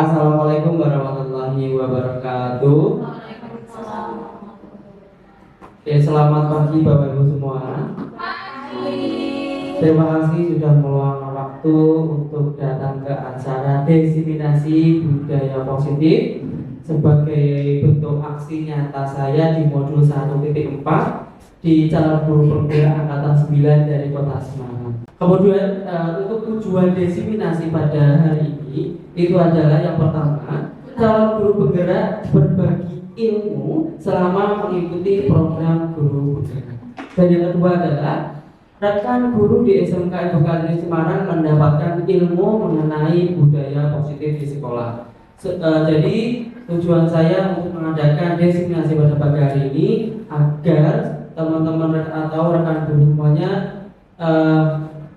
Assalamualaikum warahmatullahi wabarakatuh. Waalaikumsalam. Oke, selamat pagi Bapak Ibu semua. Terima kasih sudah meluangkan waktu untuk datang ke acara Diseminasi Budaya Positif sebagai bentuk aksi nyata saya di modul 1.4 di Calon Guru Penggerak Angkatan 9 dari Kota Semarang. Kemudian untuk tujuan diseminasi pada hari ini itu adalah yang pertama, calon guru penggerak berbagi ilmu selama mengikuti program guru penggerak. Dan yang kedua adalah rekan guru di SMK Edukasi Semarang mendapatkan ilmu mengenai budaya positif di sekolah. Jadi tujuan saya untuk mengadakan diseminasi pada pagi hari ini agar teman-teman atau rekan guru semuanya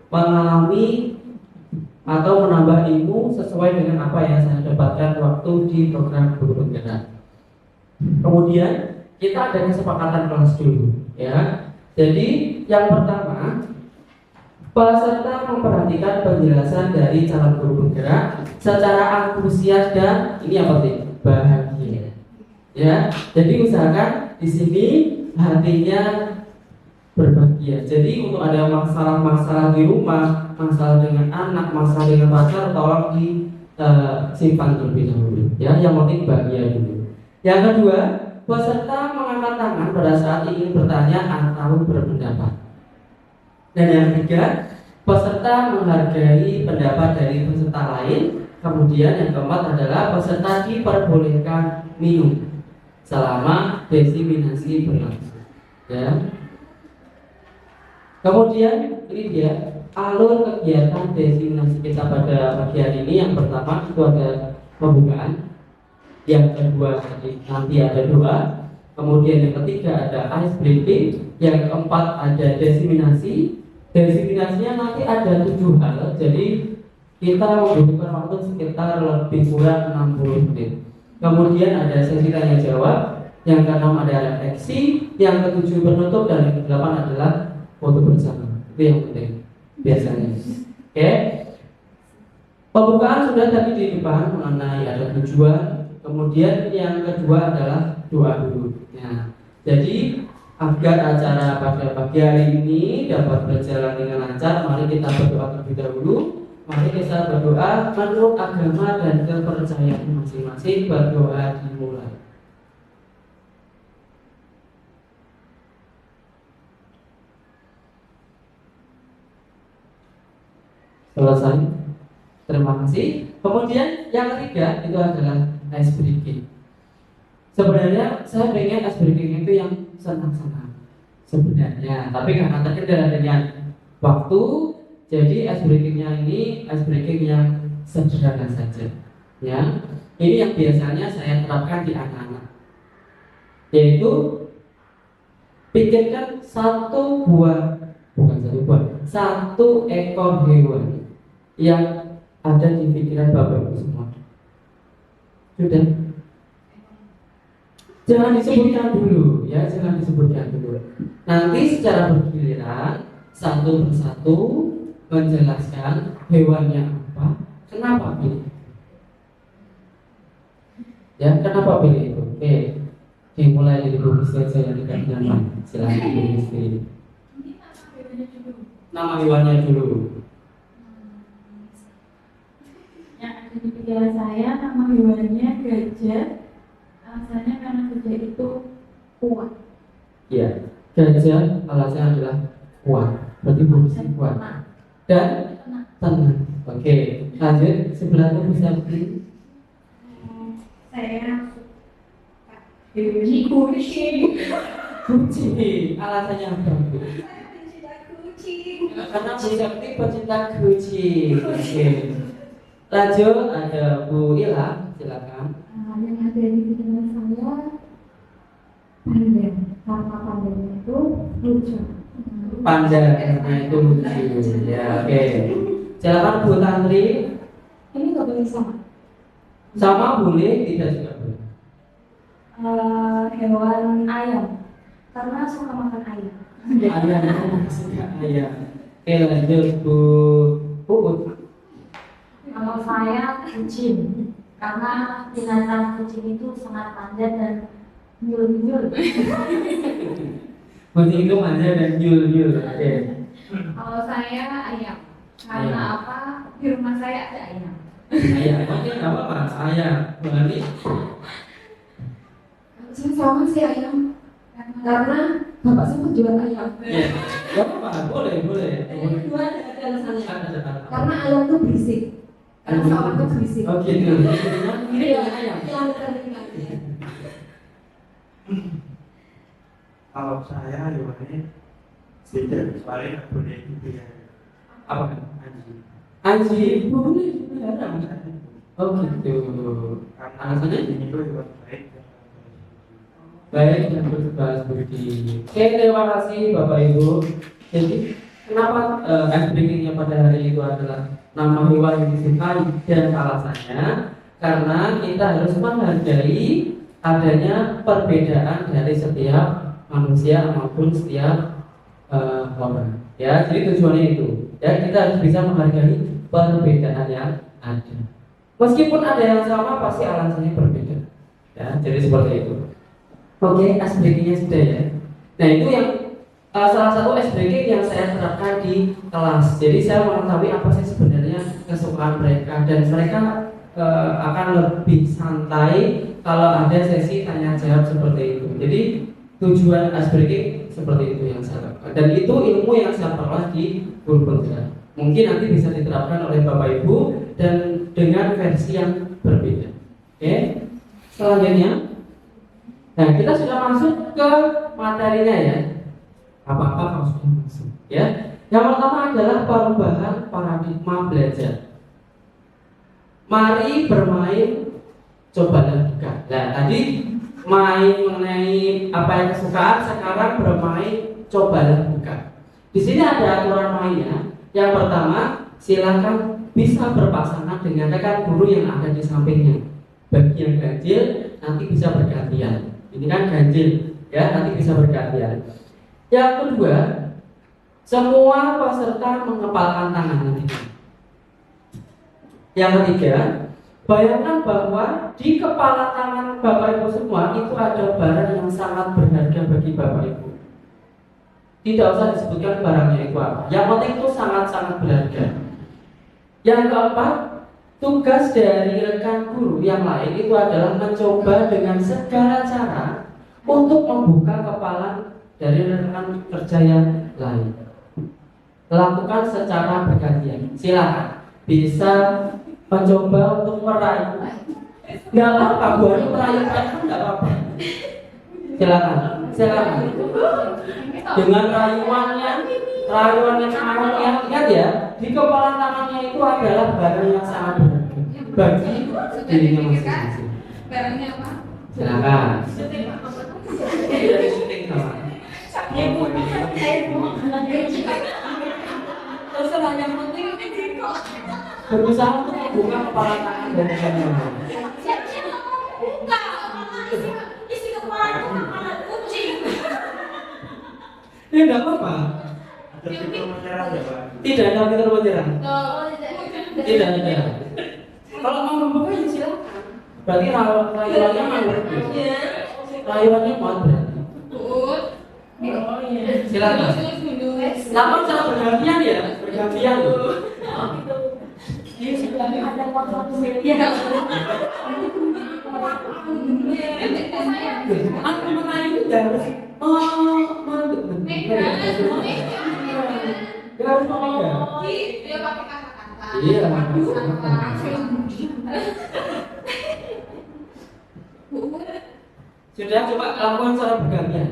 mengalami atau menambah ilmu sesuai dengan apa yang saya dapatkan waktu di program guru penggerak. Kemudian kita ada kesepakatan kelas dulu, ya. Jadi yang pertama, peserta memperhatikan penjelasan dari calon guru penggerak secara antusias dan ini yang penting, bahagia. Ya, jadi usahakan di sini hatinya berbahagia. Jadi untuk ada masalah-masalah di rumah, masalah dengan anak, masalah dengan pacar, tolong disimpan terlebih dahulu. Ya, yang penting bahagia dulu. Yang kedua, peserta mengangkat tangan pada saat ingin bertanya atau berpendapat. Dan yang ketiga, peserta menghargai pendapat dari peserta lain. Kemudian yang keempat adalah peserta diperbolehkan minum selama diseminasi berlangsung. Ya. Kemudian ini dia alur kegiatan diseminasi kita pada pagi hari ini. Yang pertama itu ada pembukaan, yang kedua nanti ada doa, kemudian yang ketiga ada ice breaking, yang keempat ada diseminasi. Diseminasinya nanti ada 7 hal, jadi kita membutuhkan waktu sekitar lebih kurang 60 menit. Kemudian ada sesi tanya jawab, yang keenam ada refleksi, yang ketujuh penutup, dan yang kedelapan adalah foto bersama. Itu yang penting biasanya. Oke. Pembukaan sudah tadi di depan mengenai ada tujuan. Kemudian yang kedua adalah doa dulu. Nah, jadi agar acara pada pagi hari ini dapat berjalan dengan lancar, mari kita berdoa terlebih dahulu. Mari kita berdoa menurut agama dan kepercayaan masing-masing. Berdoa dimulai. Selesai. Terima kasih. Kemudian yang ketiga itu adalah ice breaking. Sebenarnya saya pengen ice breaking itu yang senang-senang sebenarnya, tapi karena terkendala dengan waktu, jadi ice breakingnya ini ice breaking yang sederhana saja. Ya, ini yang biasanya saya terapkan di anak-anak, yaitu pikirkan satu ekor hewan yang ada di pikiran Bapak Ibu semua. Sudah? Jangan disebutkan dulu, ya, jangan disebutkan dulu. Nanti secara bergiliran satu persatu menjelaskan hewannya apa, kenapa pilih. Ya, kenapa pilih itu? Oke, dimulai dari Bu saja yang tidak nyaman. Silahkan Bu Istri. Nama hewannya dulu. Yang ada di pikiran saya, nama hewannya gajah. Alasannya karena gajah itu kuat. Iya, gajah alasannya adalah kuat. Berarti berusaha kuat dan tenang. Oke, lanjut sebelah Bu Sabri. Saya suka hewan kucing. Kucing, alasannya apa? Saya pencinta kucing. Karena Bu Sabri pecinta kucing. Oke. Lanjut ada Bu Ila, silakan. Yang ada di pikiran saya panda, karena pandanya itu lucu. Panda karena itu lucu. Ya, oke. Silakan Bu Tantri. Ini nggak boleh sama. Sama boleh, tidak juga boleh. Hewan ayam, karena suka makan ayam. Ayam, suka ayam. Oke, lanjut Bu Uut. Kalau saya kucing, karena binatang kucing itu sangat manja dan nyul-nyul. Kucing itu manja dan nyul-nyul. Oke. Kalau saya ayam, karena Ayam. apa? Di rumah saya ada ayam. Ayam, oke, nggak apa-apa. Ayam, berarti Saya sama sih ayam, karena bapak sempat jual ayam. ya, nggak apa-apa. Boleh. Dua ada alasannya. Ada. Karena ayam itu berisik. Karena sawan itu berisik. Oh gitu. Ini ayam. Kalau saya hewannya beda, soalnya nggak boleh gitu ya. Apa? Anjing. Anjing. Boleh. Oh gitu. Karena Alasannya? anjing itu hewan baik. Baik dan berbahas budi. Oke, terima kasih Bapak Ibu. Jadi kenapa ice breakingnya pada hari itu adalah nama hewan yang disukai dan alasannya karena kita harus menghargai adanya perbedaan dari setiap manusia maupun setiap orang. Ya, jadi tujuannya itu. Ya, kita harus bisa menghargai perbedaan yang ada. Meskipun ada yang sama, pasti alasannya berbeda. Ya, jadi seperti itu. Oke, ice breakingnya sudah ya. Nah itu yang salah satu ice breaking yang saya terapkan di kelas. Jadi saya mengetahui apa sih sebenarnya kesukaan mereka dan mereka akan lebih santai kalau ada sesi tanya jawab seperti itu. Jadi tujuan ice breaking seperti itu yang saya lakukan. Dan itu ilmu yang saya peroleh di guru bergerak. Mungkin nanti bisa diterapkan oleh Bapak Ibu dan dengan versi yang berbeda. Oke, selanjutnya. Nah, kita sudah masuk ke materinya ya. Apa-apa kalau sudah masuk ya. Yang pertama adalah perubahan paradigma belajar. Mari bermain, cobalah buka. Nah, tadi main mengenai apa yang kesukaan, sekarang bermain, cobalah buka. Di sini ada aturan mainnya. Yang pertama, silakan bisa berpasangan dengan rekan guru yang ada di sampingnya. Bagi yang ganjil, nanti bisa bergantian. Ini kan ganjil, ya nanti bisa bergantian. Yang kedua, semua peserta mengepalkan tangan nanti. Yang ketiga, bayangkan bahwa di kepala tangan Bapak Ibu semua itu ada barang yang sangat berharga bagi Bapak Ibu. Tidak usah disebutkan barangnya itu apa. Yang penting itu sangat-sangat berharga. Yang keempat, tugas dari rekan guru yang lain itu adalah mencoba dengan segala cara untuk membuka kepala dari rekan kerja yang lain. Lakukan secara bergantian. Silakan. Bisa mencoba untuk merayu. Nggak apa-apa, buat merayu nggak apa-apa. Silakan. Dengan rayuannya tangannya, ingat ya, di kepala tangannya itu adalah barang yang sangat berharga bagi dirinya masing-masing. Barangnya apa? Silakan. Dari syuting sama. Terserah yang penting kok. Berusaha untuk membuka kepala tangan dan tangan. Buka. Isi kepala itu makanan kucing. Ya nggak apa-apa. Ada fitur menyerang ya Pak? Tidak ada fitur menyerang. Tidak ada. Kalau mau membuka ya silakan. Berarti rayuannya mau berarti. Rayuannya mau berarti. Silakan. Lapan cara bergantian ya, bergantian. Ada waktu Ya. Aku merayu harus harus memegang. Dia pakai kata-kata. Iya. Sudah coba lakukan secara bergantian.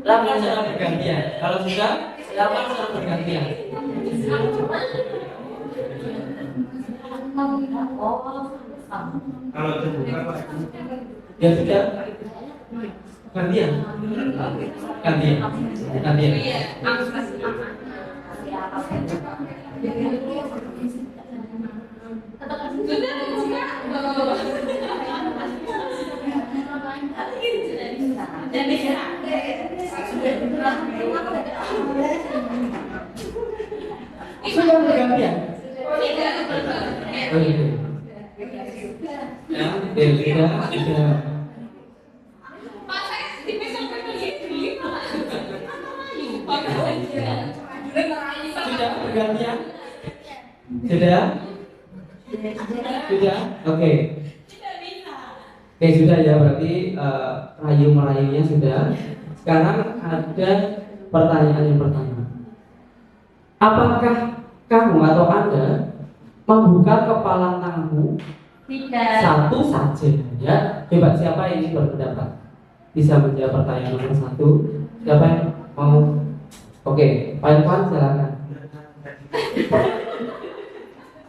Lakukan secara bergantian. Kalau sudah, lakukan secara bergantian. Kalau terbuka Pak? Ya sudah. Gantian. Sudah bergantian. Ya, sudah. Pak saya di besok beli. Sudah pergantian? Sudah? Sudah? Oke. Oke, sudah ya, berarti rayu-merayunya sudah. Sekarang ada pertanyaan yang pertama. Apakah kamu atau Anda membuka kepala tanganmu? Tidak. Satu saja ya. Coba siapa yang ingin berpendapat? Bisa menjawab pertanyaan nomor 1. Siapa yang mau? Oke, Pak Irfan silakan.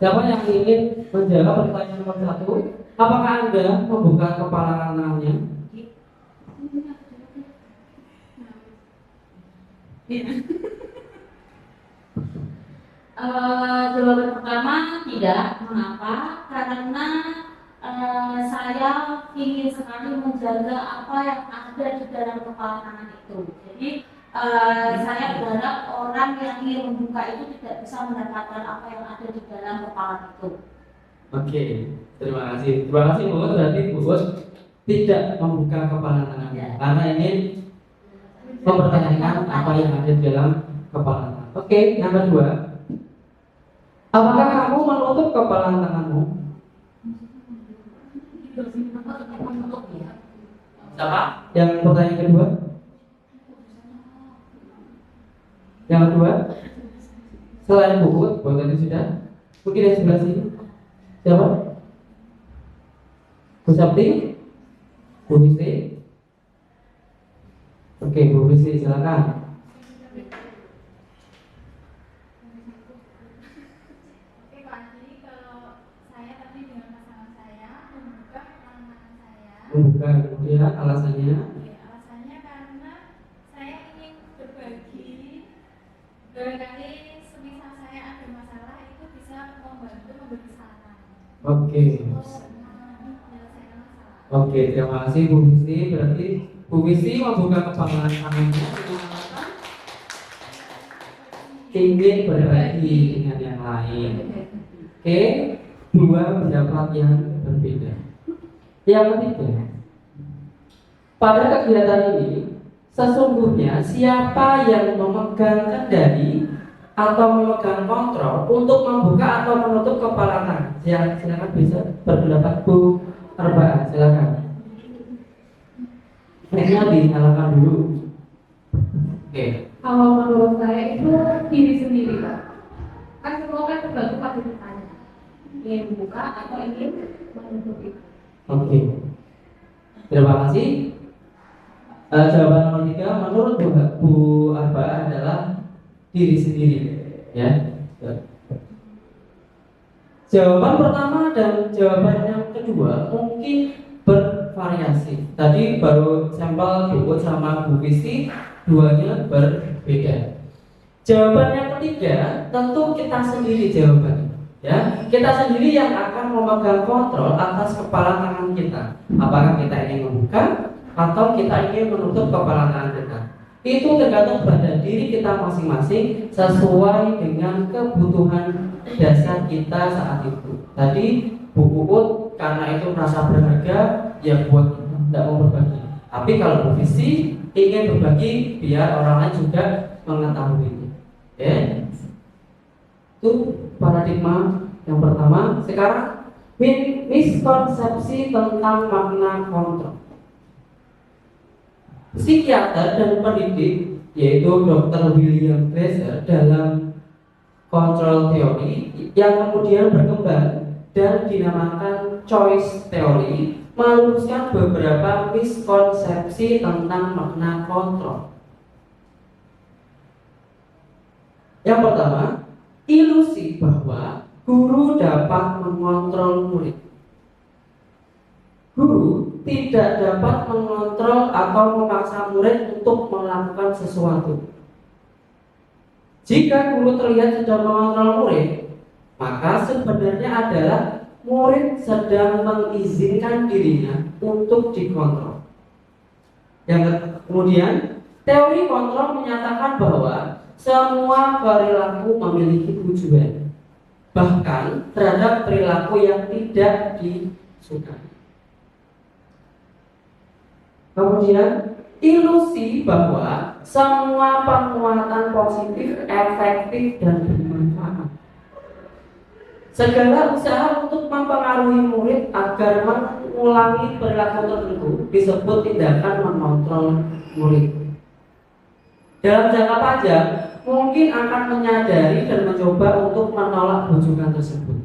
Siapa yang ingin menjawab pertanyaan nomor 1? Apakah Anda membuka kepala tangannya? Jawaban pertama tidak. Mengapa? Karena saya ingin sekali menjaga apa yang ada di dalam kepala tangan itu. Jadi saya berharap orang yang ingin membuka itu tidak bisa mendapatkan apa yang ada di dalam kepala itu. Oke, terima kasih. Terima kasih Bu Bos. Berarti Bu Bos tidak membuka kepala tangannya karena ingin mempertanyakan apa yang ada di dalam kepala tangan. Oke, yang kedua. Apakah kamu menutup kepala tanganmu? Siapa? Yang pertanyaan kedua? Yang kedua? Selain buku, tadi sudah. Mungkin yang sebelah sini. Siapa? Bu Sabti? Bu Histi? Oke, Bu Histi silakan. Membuka, kemudian alasannya? Alasannya karena saya ingin berbagi. Barangkali semisal saya ada masalah itu bisa membantu memberi saran. Oke. Oke, terima kasih Bu Histi. Berarti Bu Histi membuka kepala tangannya ingin berbagi dengan yang lain. Oke, dua pendapat yang berbeda. Yang ketiga, pada kegiatan ini sesungguhnya siapa yang memegang kendali atau memegang kontrol untuk membuka atau menutup kepala tangan? Silakan bisa berpendapat Bu Arba'ah, silakan. Mic-nya dinyalakan dulu. Oke. Kalau menurut saya itu diri sendiri, Pak. Kan semua kan tergantung pada kitanya. Ingin membuka atau ingin menutup itu. Oke. Terima kasih. Jawaban nomor 3 menurut Bu Arba'ah adalah diri sendiri, ya. Jawaban pertama dan jawaban yang kedua mungkin bervariasi. Tadi baru sampel Bu sama Bu Fisti, duanya berbeda. Jawaban yang ketiga tentu kita sendiri jawabannya. Ya, kita sendiri yang akan memegang kontrol atas kepala tangan kita. Apakah kita ingin membuka atau kita ingin menutup kepala tangan kita? Itu tergantung pada diri kita masing-masing sesuai dengan kebutuhan dasar kita saat itu. Tadi Bu Uut karena itu merasa berharga, ya buat tidak mau berbagi. Tapi kalau Bu Visi ingin berbagi biar orang lain juga mengetahui. Ya. Itu paradigma yang pertama. Sekarang miskonsepsi tentang makna kontrol. Psikiater dan pendidik yaitu Dr. William Glasser dalam control theory yang kemudian berkembang dan dinamakan choice theory meluruskan beberapa miskonsepsi tentang makna kontrol. Yang pertama, ilusi bahwa guru dapat mengontrol murid. Guru tidak dapat mengontrol atau memaksa murid untuk melakukan sesuatu. Jika guru terlihat sedang mengontrol murid, maka sebenarnya adalah murid sedang mengizinkan dirinya untuk dikontrol. Yang kemudian, teori kontrol menyatakan bahwa semua perilaku memiliki tujuan. bahkan terhadap perilaku yang tidak disukai. Kemudian ilusi bahwa semua penguatan positif efektif dan bermanfaat. Segala usaha untuk mempengaruhi murid agar mengulangi perilaku tertentu disebut tindakan mengontrol murid. Dalam jangka panjang, mungkin akan menyadari dan mencoba untuk menolak bujukan tersebut.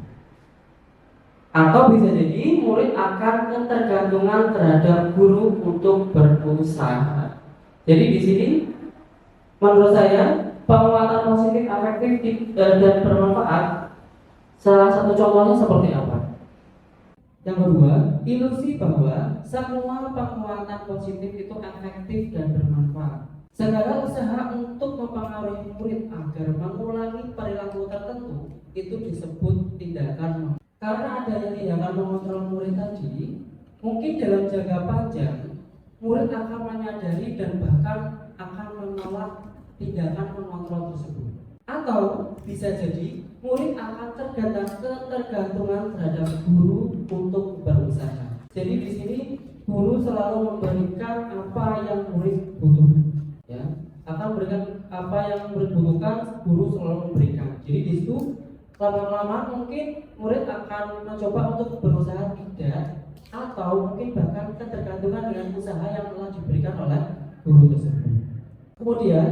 Atau bisa jadi murid akan ketergantungan terhadap guru untuk berusaha. Jadi di sini menurut saya penguatan positif, efektif dan bermanfaat. Salah satu contohnya seperti apa? Yang kedua, ilusi bahwa semua penguatan positif itu efektif dan bermanfaat. Segala usaha untuk mempengaruhi murid agar mengulangi perilaku tertentu itu disebut tindakan. Karena adanya tindakan mengontrol murid tadi, mungkin dalam jangka panjang murid akan menyadari dan bahkan akan menolak tindakan mengontrol tersebut. Atau bisa jadi murid akan ketergantungan terhadap guru untuk berusaha. Jadi di sini guru selalu memberikan apa yang murid butuhkan. Ya, akan memberikan apa yang murid butuhkan, guru selalu memberikan. Jadi di situ lama-lama mungkin murid akan mencoba untuk berusaha tidak, atau mungkin bahkan ketergantungan dengan usaha yang telah diberikan oleh guru tersebut. Kemudian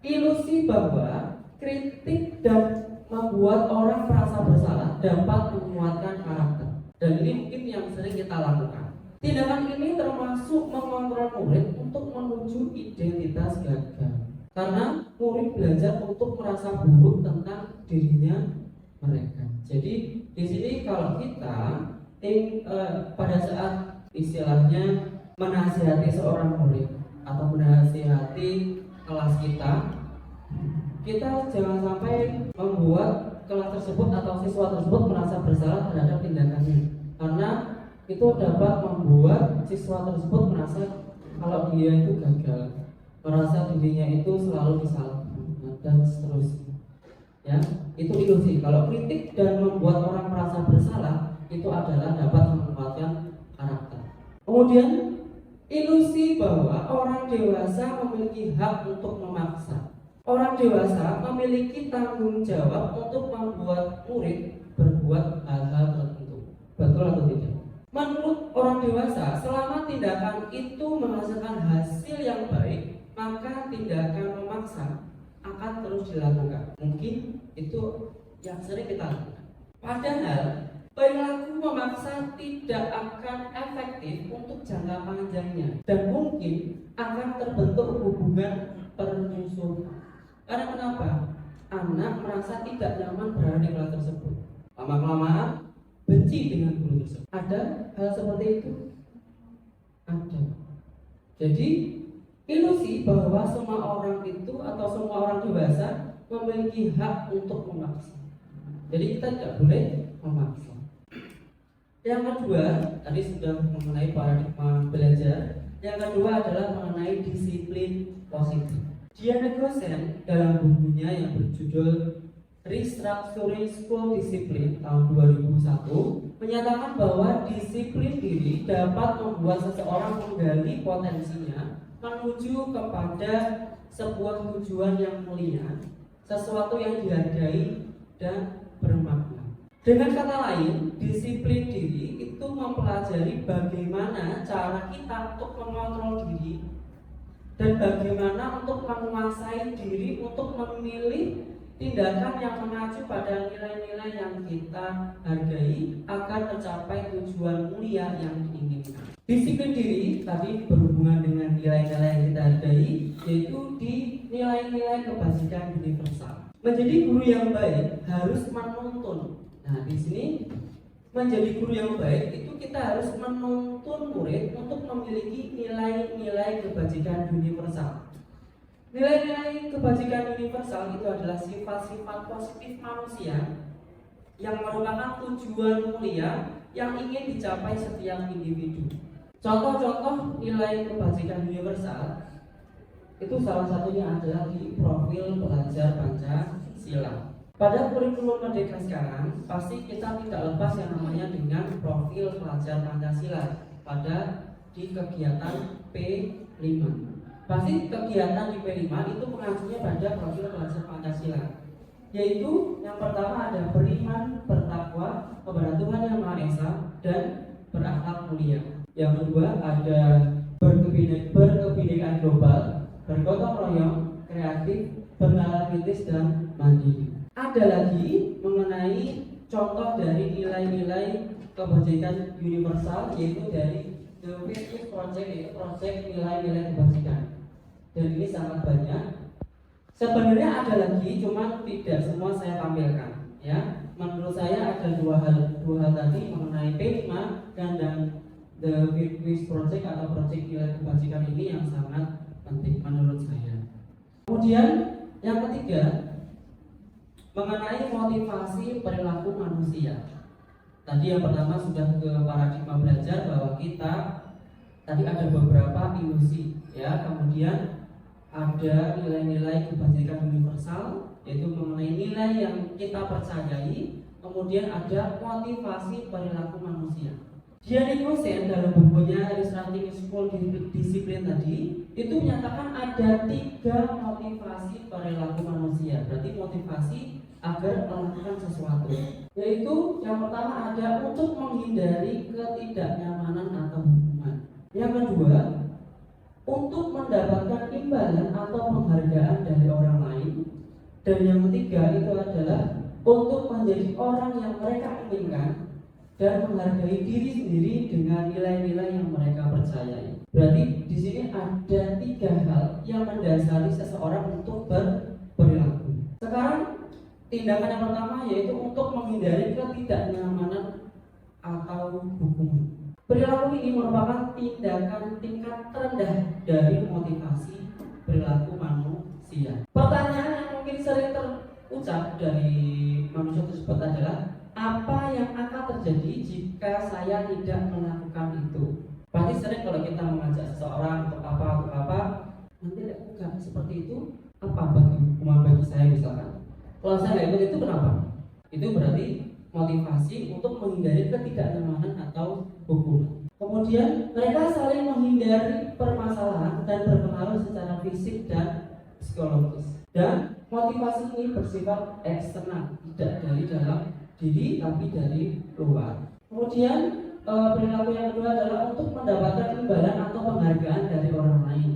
ilusi bahwa kritik dan membuat orang merasa bersalah dapat menguatkan karakter. Dan ini mungkin yang sering kita lakukan. Tindakan ini termasuk mengontrol murid untuk menuju identitas gagal. Karena murid belajar untuk merasa buruk tentang dirinya mereka. Jadi di sini kalau kita pada saat istilahnya menasihati seorang murid atau menasihati kelas kita jangan sampai membuat kelas tersebut atau siswa tersebut merasa bersalah terhadap tindakannya. Karena itu dapat membuat siswa tersebut merasa kalau dia itu gagal, merasa dirinya itu selalu disalahkan dan seterusnya. Ya, itu ilusi. Kalau kritik dan membuat orang merasa bersalah itu adalah dapat menguatkan karakter. Kemudian ilusi bahwa orang dewasa memiliki hak untuk memaksa. Orang dewasa memiliki tanggung jawab untuk membuat murid berbuat hal-hal tertentu. Betul atau tidak? Menurut orang dewasa, selama tindakan itu menghasilkan hasil yang baik, maka tindakan memaksa akan terus dilakukan. Mungkin itu yang sering kita lakukan. Padahal perilaku memaksa tidak akan efektif untuk jangka panjangnya dan mungkin akan terbentuk hubungan permusuhan. Karena kenapa? Anak merasa tidak nyaman berada di kelas tersebut. Lama-kelamaan benci dengan guru tersebut. Ada hal seperti itu? Ada. Jadi ilusi bahwa semua orang itu atau semua orang dewasa memiliki hak untuk memaksa. Jadi kita tidak boleh memaksa. Yang kedua, tadi sudah mengenai paradigma belajar. Yang kedua adalah mengenai disiplin positif. Diana Gosen dalam bukunya yang berjudul Restructuring School Discipline tahun 2001 menyatakan bahwa disiplin diri dapat membuat seseorang menggali potensinya menuju kepada sebuah tujuan yang mulia, sesuatu yang dihargai dan bermakna. Dengan kata lain, disiplin diri itu mempelajari bagaimana cara kita untuk mengontrol diri dan bagaimana untuk menguasai diri untuk memilih tindakan yang mengacu pada nilai-nilai yang kita hargai agar mencapai tujuan mulia yang diinginkan. Disiplin diri tadi berhubungan dengan nilai-nilai yang kita hargai, yaitu di nilai-nilai kebajikan universal. Menjadi guru yang baik harus menuntun. Nah, di sini menjadi guru yang baik itu kita harus menuntun murid untuk memiliki nilai-nilai kebajikan universal. Nilai-nilai kebajikan universal itu adalah sifat-sifat positif manusia yang merupakan tujuan mulia yang ingin dicapai setiap individu. Contoh-contoh nilai kebajikan universal itu salah satunya adalah di profil pelajar Pancasila. Pada kurikulum Merdeka sekarang, pasti kita tidak lepas yang namanya dengan profil pelajar Pancasila di kegiatan P5. Pasti kegiatan di P5 itu mengacunya pada profil pelajar Pancasila, yaitu yang pertama ada beriman, bertakwa kepada Tuhan Yang Maha Esa dan berakhlak mulia. Yang kedua ada berkebinekaan global, bergotong royong, kreatif, bernalar kritis dan mandiri. Ada lagi mengenai contoh dari nilai-nilai kebajikan universal, yaitu dari The Virtuous Project, yaitu proyek nilai-nilai kebajikan. Dan ini sangat banyak. Sebenarnya ada lagi, cuma tidak semua saya tampilkan. Ya, menurut saya ada dua hal tadi mengenai P5 dan The Virtuous Project atau proyek nilai kebajikan ini yang sangat penting menurut saya. Kemudian yang ketiga mengenai motivasi perilaku manusia. Tadi yang pertama sudah ke paradigma belajar bahwa kita tadi ada beberapa ilusi, ya. Kemudian ada nilai-nilai kebajikan universal, yaitu mengenai nilai yang kita percayai. Kemudian ada motivasi perilaku manusia. Gianni Kosen dalam bukunya Restarting School Discipline tadi itu menyatakan ada 3 motivasi perilaku manusia. Berarti motivasi agar melakukan sesuatu, yaitu yang pertama ada untuk menghindari ketidaknyamanan atau hukuman. Yang kedua, untuk mendapatkan imbalan atau penghargaan dari orang lain. Dan yang ketiga itu adalah untuk menjadi orang yang mereka inginkan dan menghargai diri sendiri dengan nilai-nilai yang mereka percayai. Berarti di sini ada 3 hal yang mendasari seseorang untuk berperilaku. Sekarang tindakan yang pertama yaitu untuk menghindari ketidaknyamanan atau hukuman. Perilaku ini merupakan tindakan tingkat terendah dari motivasi perilaku manusia. Pertanyaan yang mungkin sering terucap dari manusia tersebut adalah apa yang akan terjadi jika saya tidak melakukan itu? Pasti sering kalau kita mengajak seseorang untuk apa, nanti enggak seperti itu, apa hukuman bagi saya misalkan? Kalau saya nggak ikut itu kenapa? Itu berarti motivasi untuk menghindari ketidaknyamanan atau hukuman. Kemudian mereka saling menghindari permasalahan dan berpengaruh secara fisik dan psikologis. Dan motivasi ini bersifat eksternal, tidak dari dalam diri tapi dari luar. Kemudian perilaku yang kedua adalah untuk mendapatkan imbalan atau penghargaan dari orang lain.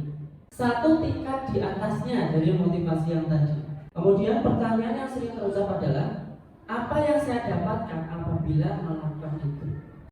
Satu tingkat di atasnya dari motivasi yang tadi. Kemudian pertanyaan yang sering terucap adalah apa yang saya dapatkan apabila melakukan itu?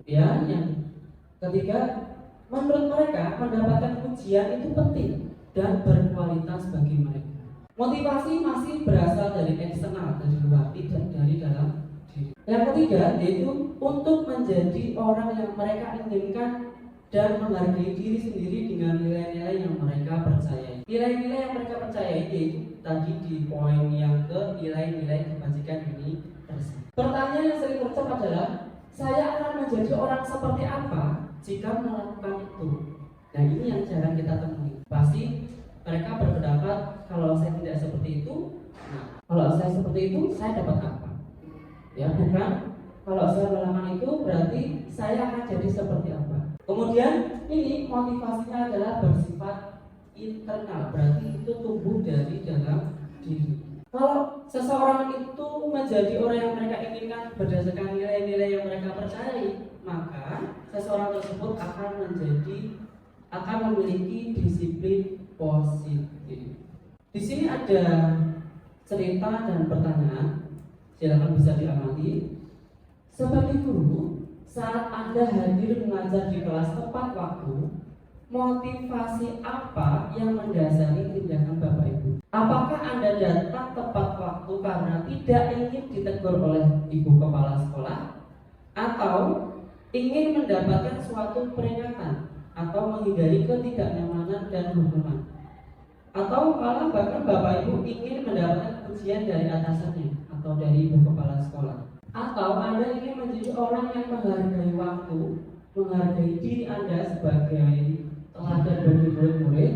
Ya, yang ketiga, menurut mereka mendapatkan pujian itu penting dan berkualitas bagi mereka. Motivasi masih berasal dari eksternal, dari luar, tidak dari dalam diri. Yang ketiga yaitu untuk menjadi orang yang mereka inginkan dan menghargai diri sendiri dengan nilai-nilai yang mereka percayai. Nilai-nilai yang mereka percayai yaitu tadi di poin yang ke nilai-nilai kebajikan ini tersebut. Pertanyaan yang sering terucap adalah saya akan menjadi orang seperti apa jika melakukan itu? Nah ini yang jarang kita temui. Pasti mereka berpendapat kalau saya tidak seperti itu, nah kalau saya seperti itu saya dapat apa? Ya bukan kalau saya melakukan itu berarti saya akan jadi seperti apa? Kemudian ini motivasinya adalah bersifat internal, berarti itu tumbuh dari dalam diri. Kalau seseorang itu menjadi orang yang mereka inginkan berdasarkan nilai-nilai yang mereka percayai, maka seseorang tersebut akan memiliki disiplin positif. Di sini ada cerita dan pertanyaan, silakan bisa diamati. Sebagai guru, saat Anda hadir mengajar di kelas tepat waktu, motivasi apa yang mendasari tindakan Bapak Ibu? Apakah Anda datang tepat waktu karena tidak ingin ditegur oleh Ibu Kepala Sekolah? Atau ingin mendapatkan suatu peringatan atau menghindari ketidaknyamanan dan hukuman? Atau malah bahkan Bapak Ibu ingin mendapatkan pujian dari atasannya atau dari Ibu Kepala Sekolah? Atau Anda ingin menjadi orang yang menghargai waktu, menghargai diri Anda sebagai teladan bagi murid-murid,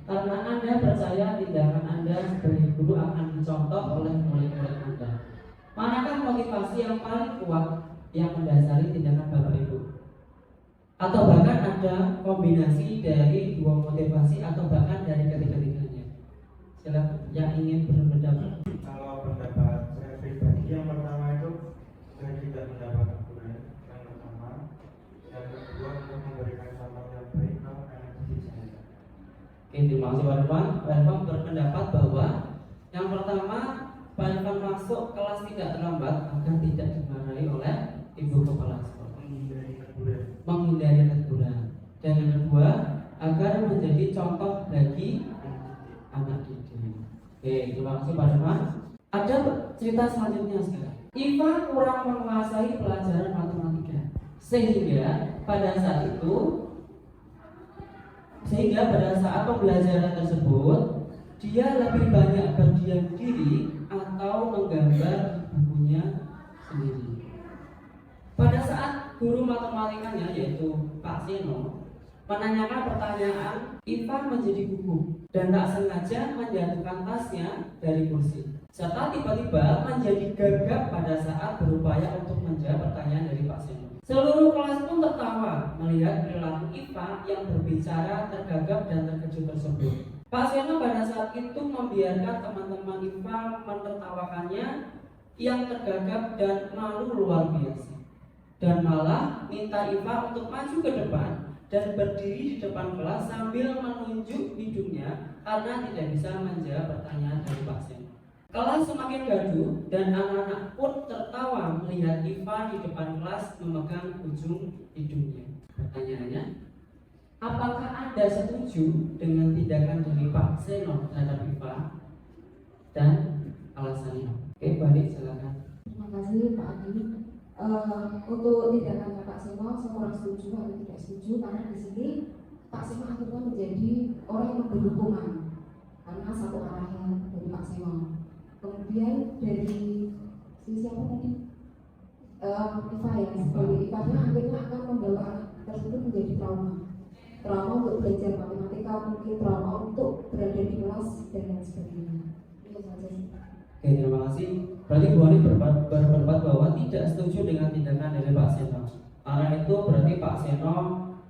karena Anda percaya tindakan Anda sebagai guru akan dicontoh oleh murid-murid Anda. Manakah motivasi yang paling kuat yang mendasari tindakan Bapak Ibu? Atau bahkan ada kombinasi dari dua motivasi atau bahkan dari ketiga-tiganya? Silakan yang ingin berpendapat. Kalau pendapat saya pribadi, yang pertama itu saya tidak mendapat kegunaan yang pertama, yang kedua untuk memberikan contoh yang baik kalau energi saya. Oke, terima kasih Pak Irfan. Pak Irfan berpendapat bahwa yang pertama, Pak Irfan masuk kelas tidak terlambat agar tidak dimarahi oleh ibu kepala sekolah, menghindari teguran. Dan yang kedua, agar menjadi contoh bagi anak didik. Oke, terima kasih Pak Irfan. Ada cerita selanjutnya sekarang. Ivan kurang menguasai pelajaran matematika, sehingga pada saat pembelajaran tersebut dia lebih banyak berdiam diri atau menggambar di bukunya sendiri. Pada saat guru matematikanya yaitu Pak Seno menanyakan pertanyaan, Ivan menjadi gugup dan tak sengaja menjatuhkan tasnya dari kursi, serta tiba-tiba menjadi gagap pada saat berupaya untuk menjawab pertanyaan dari Pak Seno. Seluruh kelas pun tertawa melihat perilaku Iva yang berbicara tergagap dan terkejut tersebut. Pak Seno pada saat itu membiarkan teman-teman Iva menertawakannya yang tergagap dan malu luar biasa, dan malah minta Iva untuk maju ke depan dan berdiri di depan kelas sambil menunjuk hidungnya karena tidak bisa menjawab pertanyaan dari Pak Seno. Kelas semakin gaduh dan anak-anak pun tertawa melihat Iva di depan kelas memegang ujung hidungnya. Pertanyaannya, apakah Anda setuju dengan tindakan dari Pak Seno terhadap Iva dan alasannya? Oke, balik silakan. Terima kasih Pak Adi. Untuk tindakan Pak Seno, saya kurang setuju atau tidak setuju karena di sini Pak Seno akhirnya menjadi orang yang memberi hukuman karena satu arahnya dari Pak Seno. Kemudian dari siapa tadi? Iva ya, sebagai Iva akhirnya akan membawa anak tersebut menjadi trauma untuk belajar matematika, mungkin trauma untuk berada di kelas dan lain sebagainya. Itu saja sih. Oke, terima kasih. Berarti Bu Ani berpendapat bahwa tidak setuju dengan tindakan dari Pak Seno. Karena itu berarti Pak Seno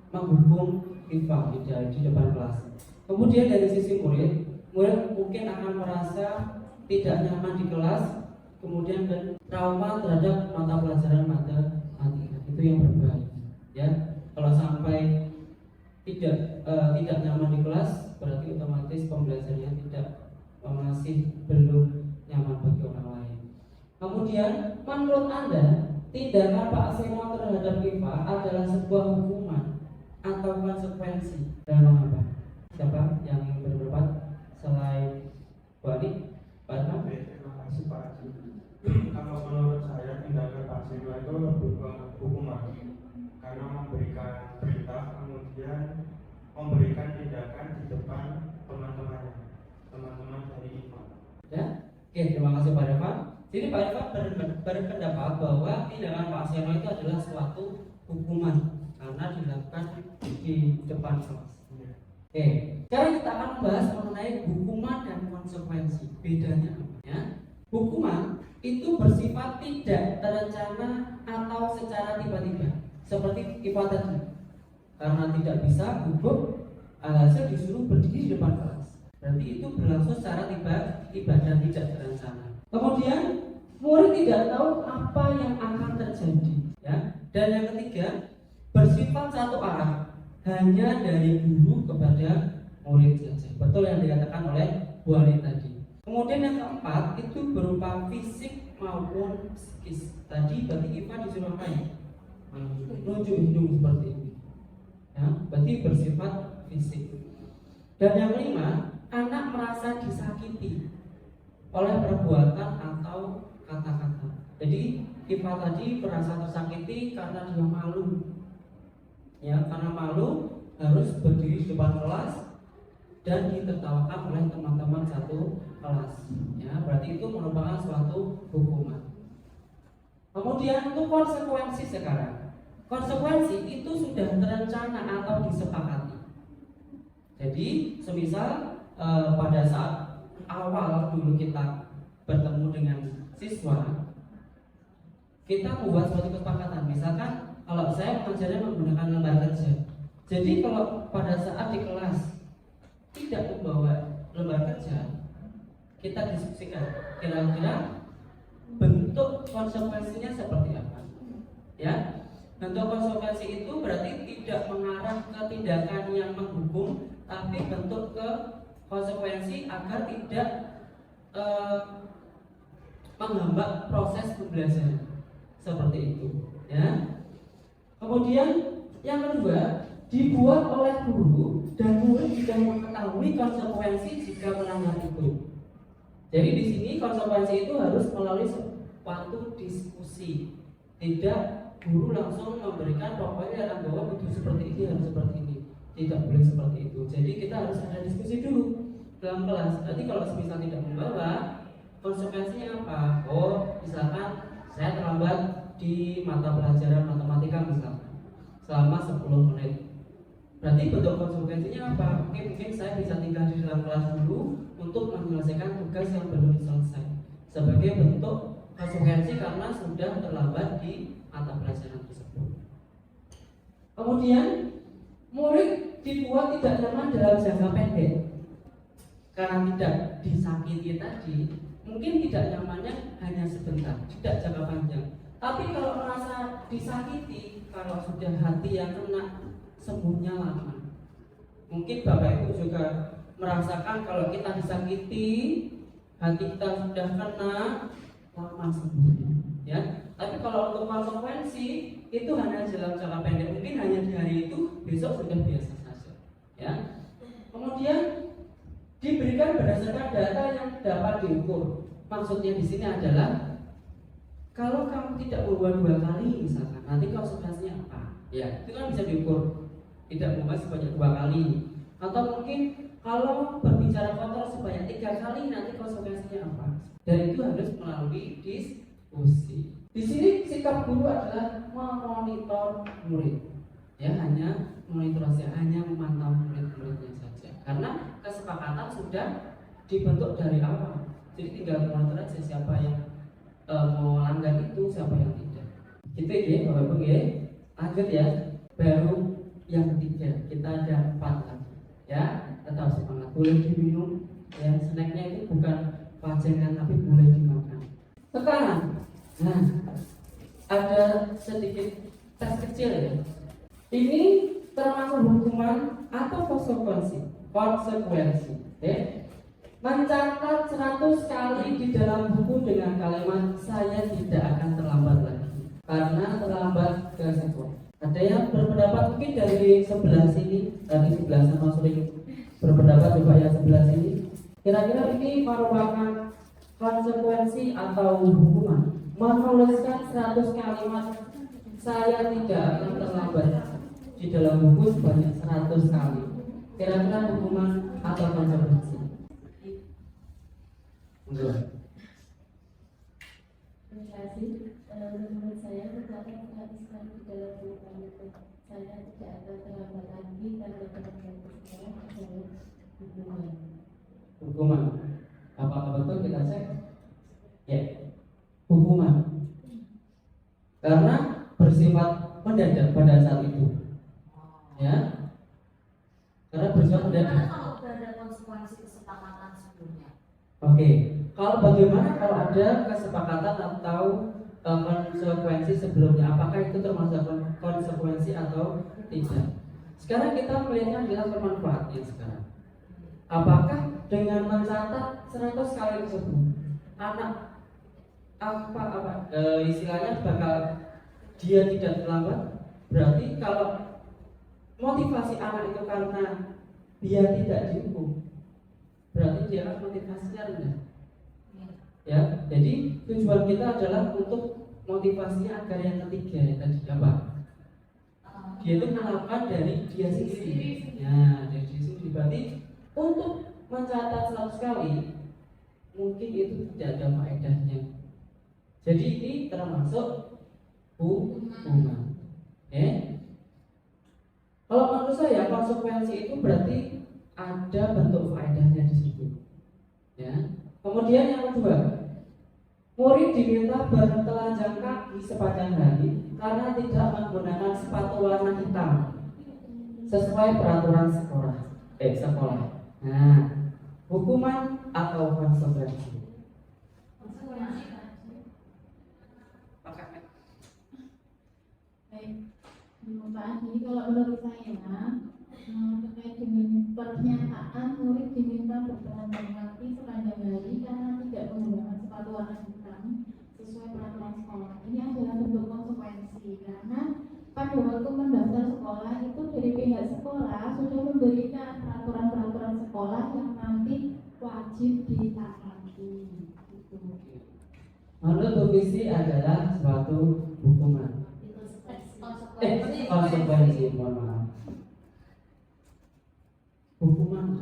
menghukum Iva di depan kelas. Kemudian dari sisi murid mungkin akan merasa tidak nyaman di kelas, kemudian dan trauma terhadap mata pelajaran matematika. Itu yang berbahaya. Ya, kalau sampai tidak nyaman di kelas, berarti otomatis pembelajarannya masih belum nyaman bagi orang lain. Kemudian, menurut Anda, tindakan Pak Seno terhadap Iva adalah sebuah hukuman atau konsekuensi dalam apa? Siapa yang ingin berpendapat selain Bu Adi? Pak Irfan? Terima kasih Pak Haji. Kalau menurut saya tindakan Pak Seno itu berupa hukuman karena memberikan perintah, kemudian memberikan tindakan di depan teman-teman dari Iva. Ya? Oke, terima kasih Pak Irfan. Jadi Pak Irfan berpendapat bahwa tindakan Pak Seno itu adalah suatu hukuman karena dilakukan di depan kelas. Oke, sekarang kita akan membahas mengenai hukuman dan konsekuensi. Bedanya apa? Ya? Hukuman itu bersifat tidak terencana atau secara tiba-tiba, seperti Iva tadi. Karena tidak bisa gugup, alhasil disuruh berdiri di depan kelas. Berarti itu berlangsung secara tiba-tiba dan tidak terencana. Kemudian murid tidak tahu apa yang akan terjadi. Ya? Dan yang ketiga, bersifat satu arah, hanya dari guru kepada murid saja. Betul yang dikatakan oleh Bu Ani tadi. Kemudian yang keempat itu berupa fisik maupun psikis. Tadi berarti Iva disuruh apa ya? Nunjuk hidung seperti ini. Ya, berarti bersifat fisik. Dan yang kelima, anak merasa disakiti oleh perbuatan atau kata-kata. Jadi Iva tadi merasa tersakiti karena dia malu. Ya, karena malu harus berdiri di depan kelas dan ditertawakan oleh teman-teman satu kelas. Ya, berarti itu merupakan suatu hukuman. Kemudian untuk konsekuensi sekarang. Konsekuensi itu sudah terencana atau disepakati. Jadi, semisal pada saat awal dulu kita bertemu dengan siswa, kita membuat suatu kesepakatan. Misalkan kalau saya mengajarnya menggunakan lembar kerja, jadi kalau pada saat di kelas tidak membawa lembar kerja, kita diskusikan kira-kira bentuk konsekuensinya seperti apa. Ya, bentuk konsekuensi itu berarti tidak mengarah ke tindakan yang menghukum, tapi bentuk ke konsekuensi agar tidak menghambat proses pembelajaran seperti itu. Ya. Kemudian yang kedua, dibuat oleh guru dan murid sudah mengetahui konsekuensi jika melanggar itu. Jadi di sini konsekuensi itu harus melalui suatu diskusi. Tidak guru langsung memberikan pokoknya bahwa itu seperti ini harus seperti ini. Tidak boleh seperti itu. Jadi kita harus ada diskusi dulu dalam kelas. Nanti kalau misal tidak membawa, konsekuensinya apa? Oh, misalkan saya terlambat di mata pelajaran matematika misalkan selama 10 menit. Berarti bentuk konsekuensinya apa? Mungkin saya bisa tinggal di dalam kelas dulu untuk menyelesaikan tugas yang belum selesai. Sebagai bentuk konsekuensi karena sudah terlambat di mata pelajaran tersebut. Kemudian murid dibuat tidak nyaman dalam jangka pendek karena tidak disakiti tadi. Mungkin tidak nyamannya hanya sebentar, tidak jangka panjang. Tapi kalau merasa disakiti, kalau sudah hati yang kena, sembuhnya lama. Mungkin Bapak Ibu juga merasakan kalau kita disakiti, hati kita sudah kena, lama sembuhnya. Ya, tapi kalau untuk konsekuensi itu hanya dalam jangka pendek, mungkin hanya di hari itu, besok sudah biasa saja. Ya. Kemudian diberikan berdasarkan data yang dapat diukur. Maksudnya di sini adalah kalau kamu tidak berubah 2 kali misalkan, nanti konsekuensinya apa? Ya, itu kan bisa diukur. Tidak berubah sebanyak 2 kali. Atau mungkin kalau berbicara kotor sebanyak 3 kali, nanti konsekuensinya apa? Dan itu harus melalui diskusi. Di sini sikap guru adalah memonitor murid. Ya, hanya monitor saja, hanya memantau murid-muridnya saja. Karena kesepakatan sudah dibentuk dari awal. Jadi tinggal monitor aja siapa yang mau langgar itu, siapa yang tidak. Gitu ya, Bapak Ibu ya. Lanjut ya. Baru yang ketiga, kita ada 4 lagi. Ya, tetap semangat. Boleh diminum. Ya, snacknya itu bukan pajangan tapi boleh dimakan. Sekarang, nah, ada sedikit tes kecil ya. Ini termasuk hukuman atau konsekuensi. Mencatat 100 kali di dalam buku dengan kalimat saya tidak akan terlambat lagi karena terlambat ke sekolah. Ada yang berpendapat mungkin dari sebelah sini, tadi sebelah sana sering berpendapat juga yang sebelah sini. Kira-kira ini merupakan konsekuensi atau hukuman? Menuliskan 100 kalimat saya tidak akan terlambat di dalam buku sebanyak 100 kali. Kira-kira hukuman atau konsekuensi? Terima kasih. Menurut saya terdapat 100 kali di dalam buku itu saya tidak akan terlambat lagi karena terlambat sekarang adalah hukuman. Hukuman. Apakah betul kita cek? Ya, hukuman. Karena bersifat mendadak pada saat itu. Ya. Karena bersifat mendadak. Kalau sudah ada konsekuensi kesepakatan sebelumnya. Oke. Kalau bagaimana kalau ada kesepakatan atau konsekuensi sebelumnya, apakah itu termasuk konsekuensi atau tidak? Sekarang kita melihatnya adalah kemanfaatnya sekarang. Apakah dengan mencatat 100 kali tersebut anak istilahnya bakal dia tidak terlambat? Berarti kalau motivasi anak itu karena dia tidak dihukum, berarti dia akan motivasinya rendah. Ya, jadi tujuan kita adalah untuk motivasinya agar yang ketiga ya tadi apa? Dia itu melakukan dari dia sendiri. Ya, dari dia sendiri. Berarti untuk mencatat 100 kali mungkin itu tidak ada faedahnya. Jadi ini termasuk hukuman. Kalau menurut saya konsekuensi itu berarti ada bentuk faedahnya di situ. Ya. Kemudian yang kedua, Murid diminta bertelanjang kaki sepanjang hari karena tidak menggunakan sepatu warna hitam sesuai peraturan sekolah. Nah, hukuman atau konsekuensi? Baik, Pak Adi, kalau menurut saya terkait dengan pernyataan murid diminta bertelanjang kaki sepanjang hari karena tidak menggunakan sepatu warna hitam sesuai peraturan sekolah. Ini adalah bentuk konsekuensi karena pada waktu mendaftar sekolah itu dari pihak sekolah sudah memberikan peraturan-peraturan sekolah yang nanti wajib ditaati. Gitu. Menurut Bu Visi adalah suatu hukuman. Konsekuensi, mohon maaf. Hukuman.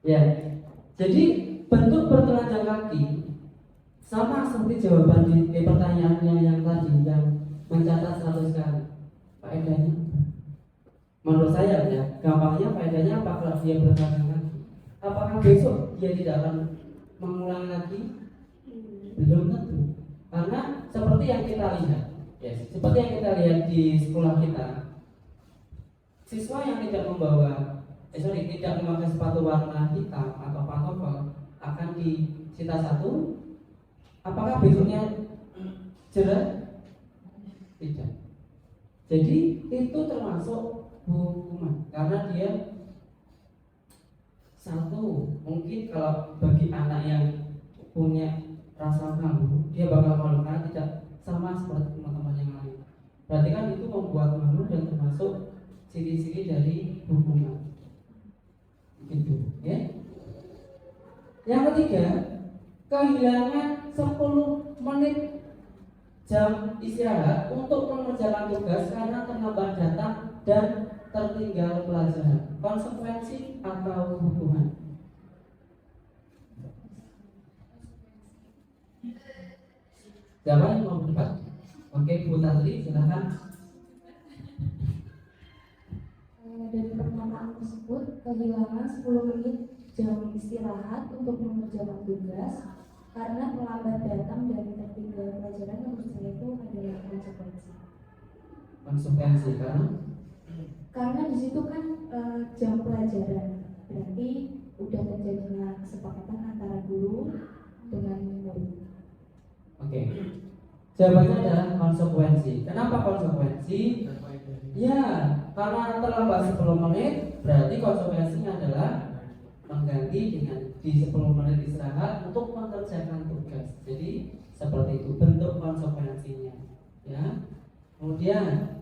Ya, jadi bentuk bertelanjang kaki sama seperti jawaban di pertanyaannya yang tadi yang mencatat 100 kali. Faedahnya, menurut saya ya, gampangnya faedahnya apa kalau dia bertelanjang kaki? Apakah besok dia tidak akan mengulangi lagi? Belum tentu. Karena seperti yang kita lihat, seperti yang kita lihat di sekolah kita, siswa yang tidak tidak memakai sepatu warna hitam atau pantofel akan disita 1. Apakah besoknya jerah? Tidak. Jadi itu termasuk hukuman karena dia mungkin kalau bagi anak yang punya rasa malu, dia bakal malu karena tidak sama seperti teman-teman yang lain. Berarti kan itu membuat malu dan termasuk ciri-ciri dari hukuman. Gitu, ya. Yang ketiga, kehilangan 10 menit jam istirahat untuk mengerjakan tugas karena terlambat datang dan tertinggal pelajaran. Konsekuensi atau hukuman? Siapa yang mau berdebat? Oke, Bu Tatri, silakan. Dari pernyataan tersebut, kehilangan 10 menit jam istirahat untuk mengerjakan tugas karena terlambat datang dan tertinggal pelajaran, menurut saya itu adalah konsekuensi. Konsekuensi karena di situ kan jam pelajaran, berarti udah terjadinya kesepakatan antara guru dengan murid. Oke. Jawabannya adalah konsekuensi. Kenapa konsekuensi? Ya, karena terlambat 10 menit, berarti konsekuensinya adalah mengganti dengan di 10 menit istirahat untuk mengerjakan tugas. Jadi seperti itu bentuk konsekuensinya. Ya. Kemudian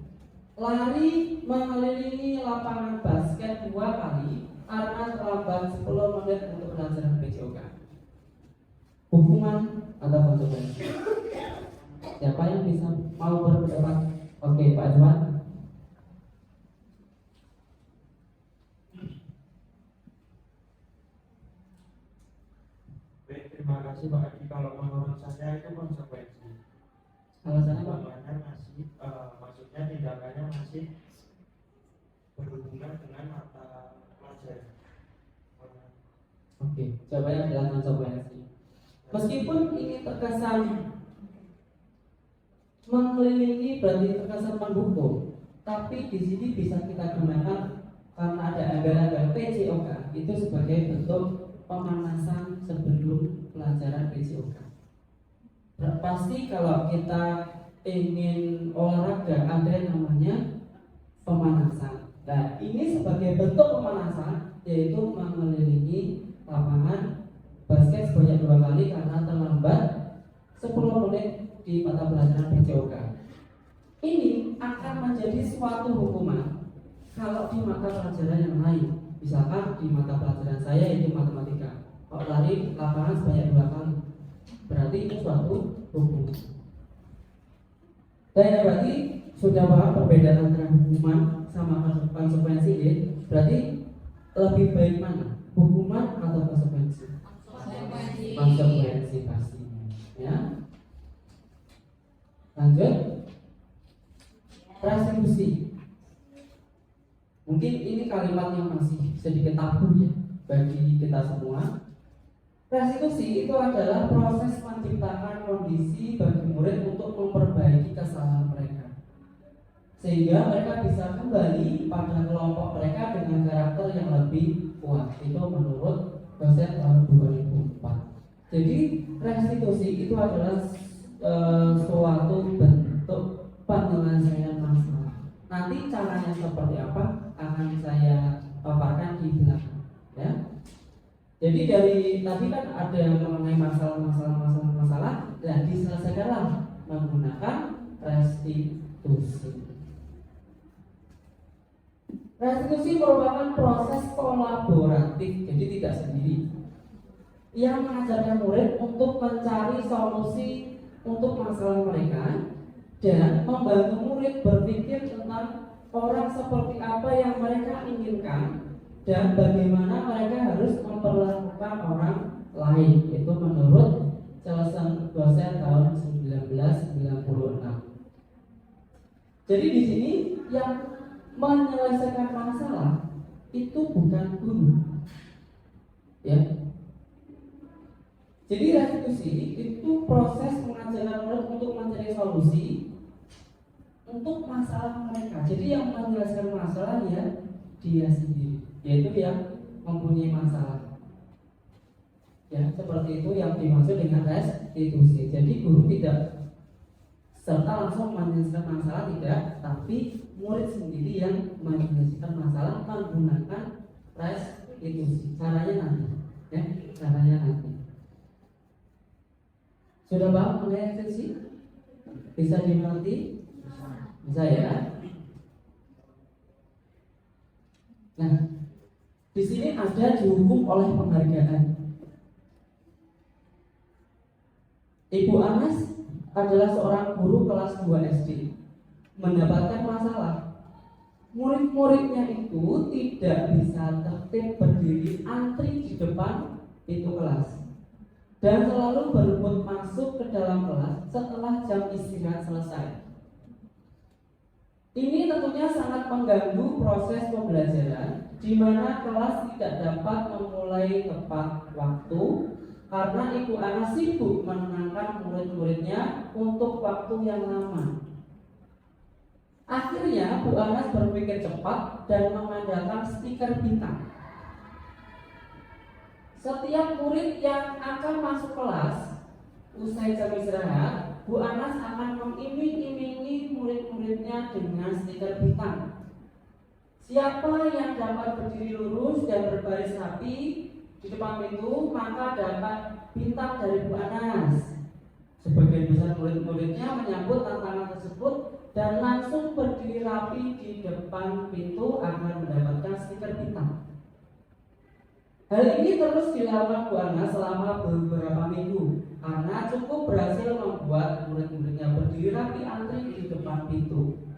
lari mengelilingi lapangan basket 2 kali karena terlambat 10 menit untuk pelajaran PJOK. Hukuman atau konsekuensi? Siapa yang bisa mau berpendapat? Oke, Pak Juan. Baik, terima kasih Pak Adi. Kalau menurut saya itu konsekuensi. Alasannya Pak? Maksudnya tindakannya masih berhubungan dengan mata pelajaran. Oke, jawabannya adalah konsekuensi. Meskipun ini terkesan mengelilingi berarti terkesan mendukung, tapi di sini bisa kita gunakan karena ada anggaran PJOK itu sebagai bentuk pemanasan sebelum pelajaran PJOK. Pasti kalau kita ingin olahraga ada yang namanya pemanasan. Nah, ini sebagai bentuk pemanasan yaitu mengelilingi lapangan basket sebanyak 2 kali karena terlambat 10 menit di mata pelajaran PJOK. Ini akan menjadi suatu hukuman kalau di mata pelajaran yang lain. Misalkan di mata pelajaran saya itu matematika, kalau lari lapangan sebanyak 2 kali, berarti itu suatu hukuman. Dan berarti sudah paham perbedaan antara hukuman sama konsekuensi ya? Berarti lebih baik mana? Hukuman atau konsekuensi? Konsekuensi pastinya, ya. Lanjut, retribusi. Mungkin ini kalimat yang masih sedikit tabu ya bagi kita semua. Restitusi itu adalah proses menciptakan kondisi bagi murid untuk memperbaiki kesalahan mereka, sehingga mereka bisa kembali pada kelompok mereka dengan karakter yang lebih kuat. Itu menurut dosen tahun 2004. Jadi restitusi itu adalah suatu bentuk penyelesaian masalah. Nanti caranya seperti apa akan saya paparkan di belakang, ya. Jadi dari tadi kan ada yang mengenai masalah, dan diselesaikanlah menggunakan restitusi. Restitusi merupakan proses kolaboratif, jadi tidak sendiri, yang mengajarkan murid untuk mencari solusi untuk masalah mereka dan membantu murid berpikir tentang orang seperti apa yang mereka inginkan dan bagaimana mereka harus memperlakukan orang lain. Itu menurut dosen tahun 1996. Jadi di sini yang menyelesaikan masalah itu bukan guru, ya. Jadi restitusi itu proses mengajarkan murid untuk mencari solusi untuk masalah mereka. Jadi yang menyelesaikan masalah ya dia sendiri, yaitu yang mempunyai masalah. Ya, seperti itu yang dimaksud dengan restitusi. Jadi guru tidak serta langsung menyelesaikan masalah, tidak, tapi murid sendiri yang menyelesaikan masalah menggunakan restitusi. Caranya nanti, ya, caranya nanti. Sudah paham mengenai restitusi? Bisa dimengerti? Bisa ya. Nah, di sini ada dihukum oleh penghargaan. Ibu Anas adalah seorang guru kelas 2 SD, mendapatkan masalah. Murid-muridnya itu tidak bisa tertib berdiri antri di depan pintu kelas dan selalu berebut masuk ke dalam kelas setelah jam istirahat selesai. Ini tentunya sangat mengganggu proses pembelajaran, di mana kelas tidak dapat memulai tepat waktu karena Ibu Anas sibuk menenangkan murid-muridnya untuk waktu yang lama. Akhirnya Bu Anas berpikir cepat dan mengandalkan stiker bintang. Setiap murid yang akan masuk kelas usai jam istirahat, Bu Anas akan mengiming-imingi murid-muridnya dengan stiker bintang. Siapa yang dapat berdiri lurus dan berbaris rapi di depan pintu, maka dapat bintang dari Bu Anas. Sebagian besar murid-muridnya menyambut tantangan tersebut dan langsung berdiri rapi di depan pintu agar mendapatkan stiker bintang. Hal ini terus dilakukan Bu Anas selama beberapa minggu karena cukup berhasil membuat murid-muridnya berdiri rapi antri di depan pintu.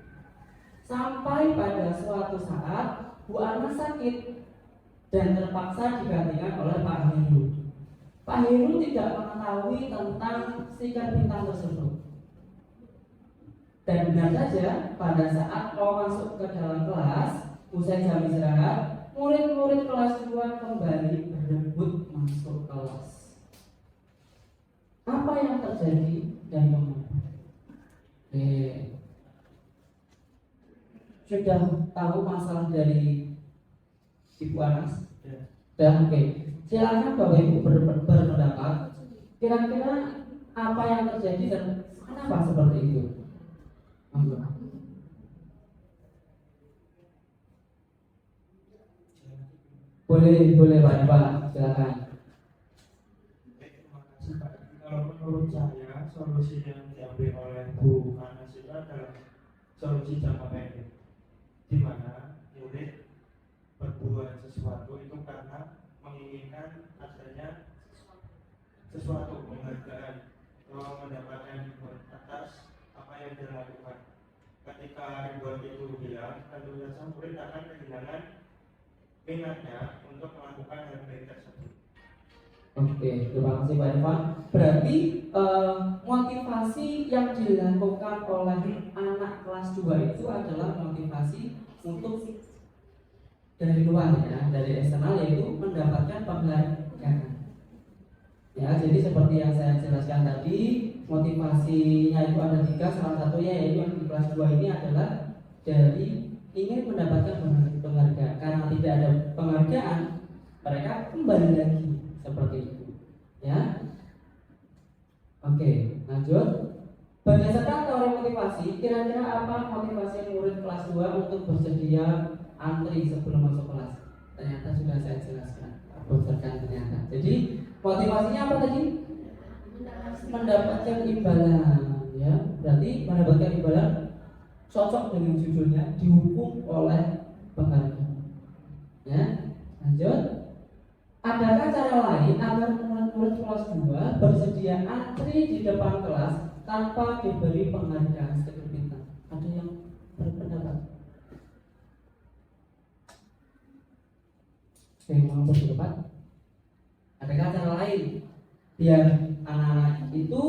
Sampai pada suatu saat Bu Anas sakit dan terpaksa digantikan oleh Pak Heru. Pak Heru tidak mengetahui tentang stiker bintang tersebut. Dan benar saja, pada saat kau masuk ke dalam kelas usai jam istirahat, murid-murid kelas 2 kembali berebut masuk kelas. Apa yang terjadi dan mengapa? Sudah tahu masalah dari Ibu Anas? Dan oke. Silakan Bapak Ibu berpendapat. Kira-kira apa yang terjadi dan kenapa seperti itu? Boleh Pak, silakan. Kalau menurut saya, solusi yang diambil oleh Bu Anas itu adalah solusi jangka pendek, di mana murid berbuat sesuatu itu karena menginginkan adanya sesuatu penghargaan atau mendapatkan reward atas apa yang dilakukan. Ketika reward itu hilang, tentu saja murid akan kehilangan minatnya untuk melakukan hal baik tersebut. Oke, terima kasih Pak Irfan. Berarti motivasi yang dilakukan oleh anak kelas 2 itu adalah motivasi untuk dari luar ya, dari eksternal, yaitu mendapatkan penghargaan. Ya, jadi seperti yang saya jelaskan tadi, motivasinya itu ada 3, salah satunya yaitu yang di kelas 2 ini adalah dari ingin mendapatkan penghargaan. Karena tidak ada penghargaan, mereka kembali lagi seperti itu. Ya, oke, lanjut. Berdasarkan teori motivasi, kira-kira apa motivasi murid kelas 2 untuk bersedia antri sebelum masuk kelas? Ternyata sudah saya jelaskan. Berdasarkan ternyata. Jadi motivasinya apa tadi? Mendapatkan imbalan, ya. Berarti mendapatkan imbalan cocok dengan judulnya, dihukum oleh penghargaan. Ya, lanjut. Adakah cara lain agar murid kelas 2 bersedia antri di depan kelas tanpa diberi penghargaan stiker bintang? Ada yang berpendapat? Yang mau berpendapat? Adakah cara lain biar anak-anak itu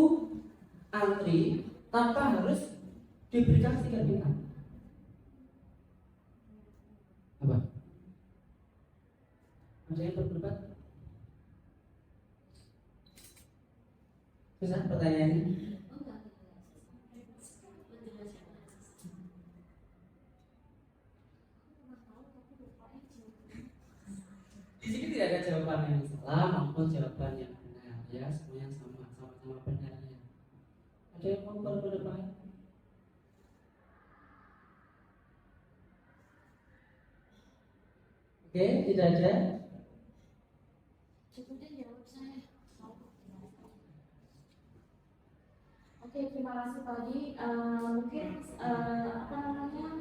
antri tanpa harus diberikan stiker bintang? Apa? Ada yang berpendapat? Susah pertanyaannya? Di sini tidak ada jawaban yang salah maupun jawaban yang benar, ya, semuanya sama-sama benarnya. Ada yang mau berpendapat? Oke, tidak ada. Oke, terima kasih tadi. Mungkin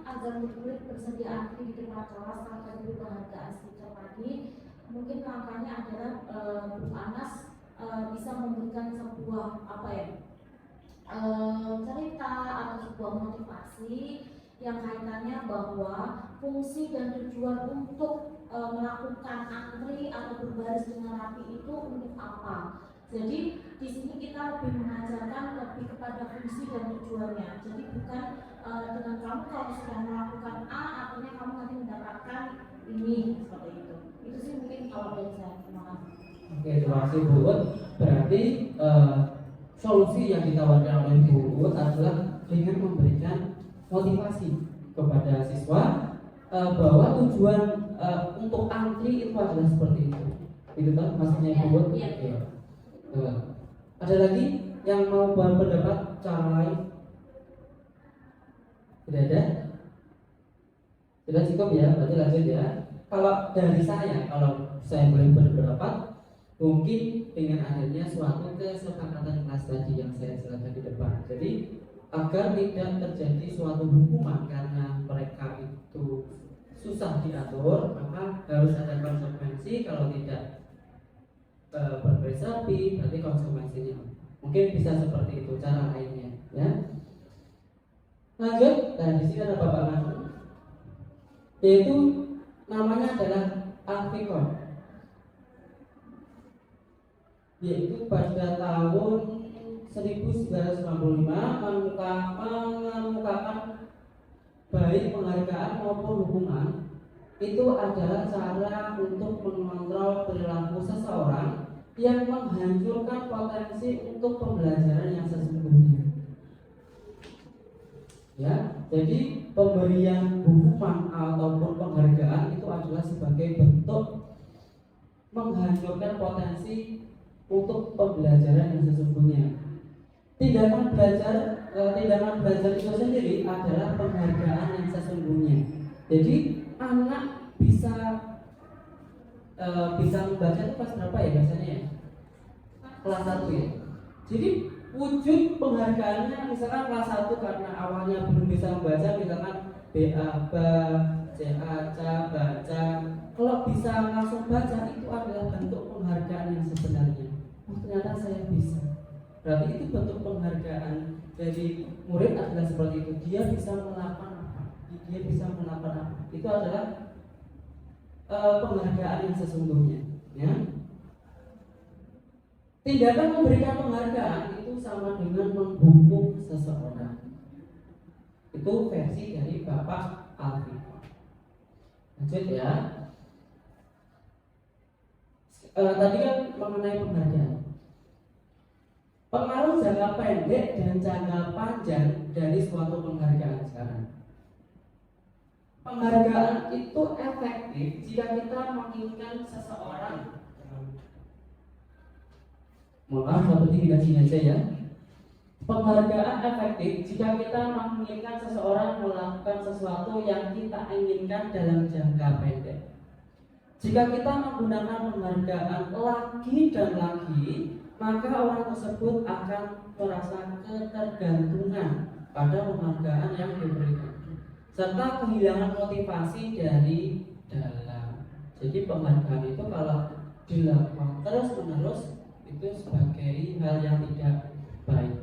agar murid bersedia antri di depan kelas tanpa diberi penghargaan stiker tadi, mungkin langkahnya adalah Bu Anas bisa memberikan sebuah cerita atau sebuah motivasi yang kaitannya bahwa fungsi dan tujuan untuk melakukan antri atau berbaris dengan rapi itu untuk apa. Jadi di sini kita lebih mengajarkan lebih kepada fungsi dan tujuannya. Jadi bukan dengan kamu kalau sudah melakukan A, artinya kamu nanti mendapatkan ini seperti itu. Itu sih mungkin kalau dari saya. Terima kasih. Oke, terima kasih Bu Ut. Berarti solusi yang ditawarkan oleh Bu Ut adalah dengan memberikan motivasi kepada siswa bahwa tujuan untuk antri itu adalah seperti itu. Itu kan maksudnya Bu Ut? Iya. Ada lagi yang mau berpendapat cara lain? Tidak ada? Sudah cukup ya, berarti lanjut ya. Kalau dari saya, kalau saya boleh berpendapat, mungkin dengan adanya suatu kesepakatan kelas tadi yang saya jelaskan di depan. Jadi agar tidak terjadi suatu hukuman karena mereka itu susah diatur, maka harus ada konsekuensi. Kalau tidak berbaris rapi, berarti konsekuensinya mungkin bisa seperti itu cara lainnya, ya. Lanjut, dan di sini ada Bapak Mas, yaitu namanya adalah Alfikon, yaitu pada tahun 1995 mengemukakan baik penghargaan maupun hukuman itu adalah cara untuk mengontrol perilaku seseorang yang menghancurkan potensi untuk pembelajaran yang sesungguhnya. Ya, jadi pemberian hukuman ataupun penghargaan itu adalah sebagai bentuk menghancurkan potensi untuk pembelajaran yang sesungguhnya. Tindakan belajar itu sendiri adalah penghargaan yang sesungguhnya. Jadi anak bisa membaca itu kelas berapa ya biasanya ya? Kelas 1 ya. Jadi wujud penghargaannya misalkan kelas 1 karena awalnya belum bisa membaca, misalkan BA, CA, baca. Kalau bisa langsung baca itu adalah bentuk penghargaan yang sebenarnya. Ternyata saya bisa. Berarti itu bentuk penghargaan. Jadi murid adalah seperti itu. Dia bisa melakukan apa? Itu adalah penghargaan yang sesungguhnya, ya. Tindakan memberikan penghargaan itu sama dengan menghukum seseorang. Itu versi dari Bapak Alfi. Lanjut ya. Tadi kan mengenai penghargaan. Pengaruh jangka pendek dan jangka panjang dari suatu penghargaan sekarang. Penghargaan itu efektif jika kita menginginkan seseorang. Maaf, seperti tidak sini aja ya. Penghargaan efektif jika kita menginginkan seseorang melakukan sesuatu yang kita inginkan dalam jangka pendek. Jika kita menggunakan penghargaan lagi dan lagi, maka orang tersebut akan merasa ketergantungan pada penghargaan yang diberikan, serta kehilangan motivasi dari dalam. Jadi penghargaan itu kalau dilakukan terus-menerus itu sebagai hal yang tidak baik.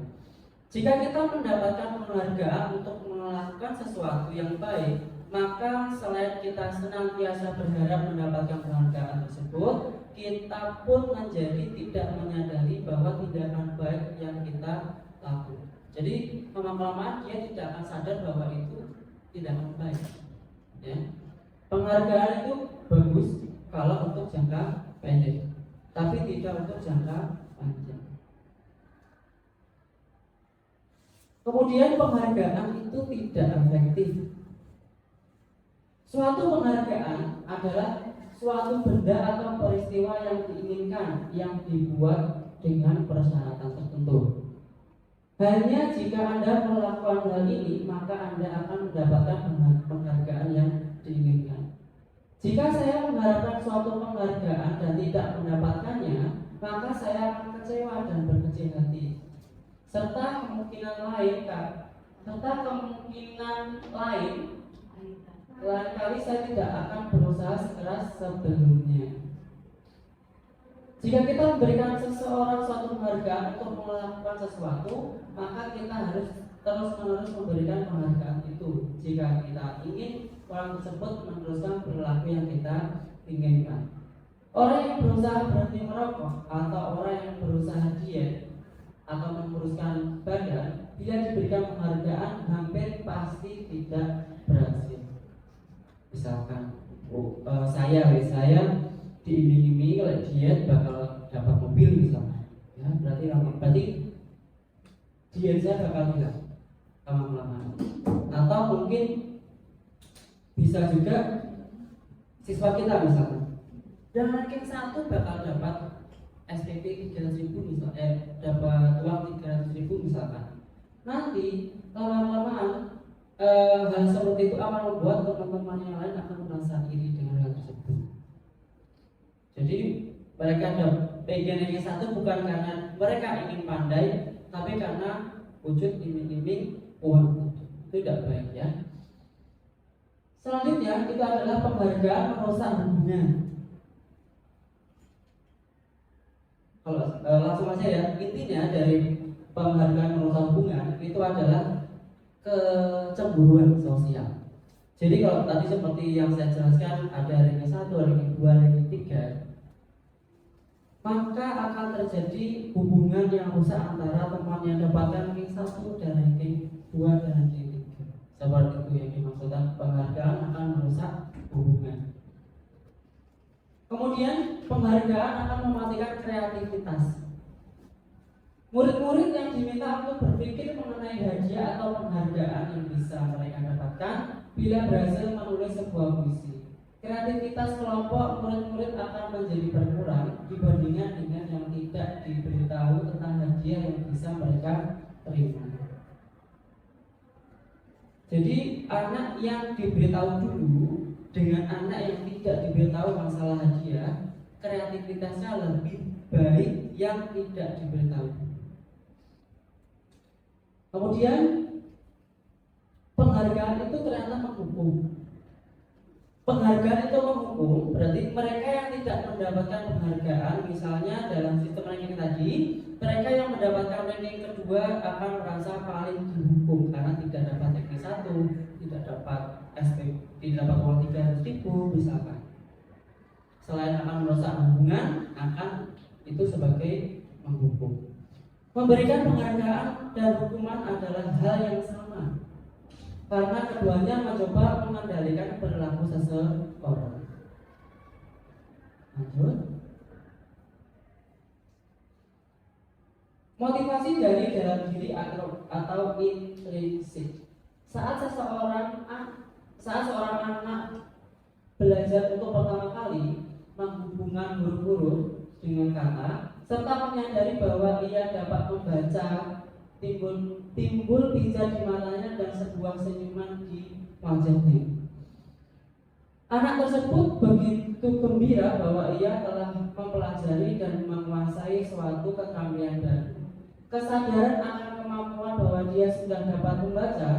Jika kita mendapatkan penghargaan untuk melakukan sesuatu yang baik, maka selain kita senantiasa berharap mendapatkan penghargaan tersebut, kita pun menjadi tidak menyadari bahwa tindakan baik yang kita lakukan. Jadi lama-kelamaan dia tidak akan sadar bahwa itu tindakan baik. Ya. Penghargaan itu bagus kalau untuk jangka pendek, tapi tidak untuk jangka panjang. Kemudian penghargaan itu tidak efektif. Suatu penghargaan adalah suatu benda atau peristiwa yang diinginkan yang dibuat dengan persyaratan tertentu. Hanya jika Anda melakukan hal ini, maka Anda akan mendapatkan penghargaan yang diinginkan. Jika saya mengharapkan suatu penghargaan dan tidak mendapatkannya, maka saya akan kecewa dan berkecil hati. Serta kemungkinan lain, lain kali saya tidak akan berusaha sekeras sebelumnya. Jika kita memberikan seseorang suatu penghargaan untuk melakukan sesuatu, maka kita harus terus-menerus memberikan penghargaan itu. Jika kita ingin orang tersebut meneruskan perilaku yang kita inginkan. Orang yang berusaha berhenti merokok atau orang yang berusaha diet atau menguruskan badan, bila diberikan penghargaan hampir pasti tidak berhasil. Misalkan saya diiming-imingi kalau diet bakal dapat mobil misalnya, ya berarti diet saya bakal hilang lama-lama. Atau mungkin bisa juga siswa kita misalnya dan ranking 1 bakal dapat SPP 300.000 misalnya, dapat uang 300.000 misalkan. Nanti lama-lama hal seperti itu akan membuat teman-teman yang lain akan merasa iri dengan hal tersebut. Jadi mereka pengen yang satu bukan karena mereka ingin pandai, tapi karena wujud iming-iming uang. Itu tidak baik ya. Selanjutnya itu adalah penghargaan merusak hubungan. Kalau langsung aja ya, intinya dari penghargaan merusak hubungan itu adalah kecemburuan sosial. Jadi kalau tadi seperti yang saya jelaskan ada ranking 1, ranking 2, ranking 3, maka akan terjadi hubungan yang rusak antara teman yang dapatkan ranking 1 dan ranking 2 dan ranking 3. Seperti itu yang dimaksudkan penghargaan akan merusak hubungan. Kemudian penghargaan akan mematikan kreativitas. Murid-murid yang diminta untuk berpikir mengenai hadiah atau penghargaan yang bisa mereka dapatkan bila berhasil menulis sebuah puisi. Kreativitas kelompok murid-murid akan menjadi berkurang dibandingkan dengan yang tidak diberitahu tentang hadiah yang bisa mereka terima. Jadi anak yang diberitahu dulu dengan anak yang tidak diberitahu masalah hadiah, kreativitasnya lebih baik yang tidak diberitahu. Kemudian penghargaan itu ternyata menghukum. Penghargaan itu menghukum, berarti mereka yang tidak mendapatkan penghargaan, misalnya dalam sistem ranking tadi, mereka yang mendapatkan ranking kedua akan merasa paling dihukum karena tidak dapat ranking 1, tidak dapat SP, tidak dapat uang 300.000 misalkan. Selain akan merusak hubungan, akan itu sebagai menghukum. Memberikan penghargaan dan hukuman adalah hal yang sama, karena keduanya mencoba mengendalikan perilaku seseorang. Lanjut. Motivasi dari dalam diri atau intrinsik. Saat seorang anak belajar untuk pertama kali menghubungkan huruf-huruf dengan kata, serta menyadari bahwa ia dapat membaca, timbul pijar di matanya dan sebuah senyuman di wajahnya. Anak tersebut begitu gembira bahwa ia telah mempelajari dan menguasai suatu keterampilan baru. Kesadaran akan kemampuan bahwa dia sudah dapat membaca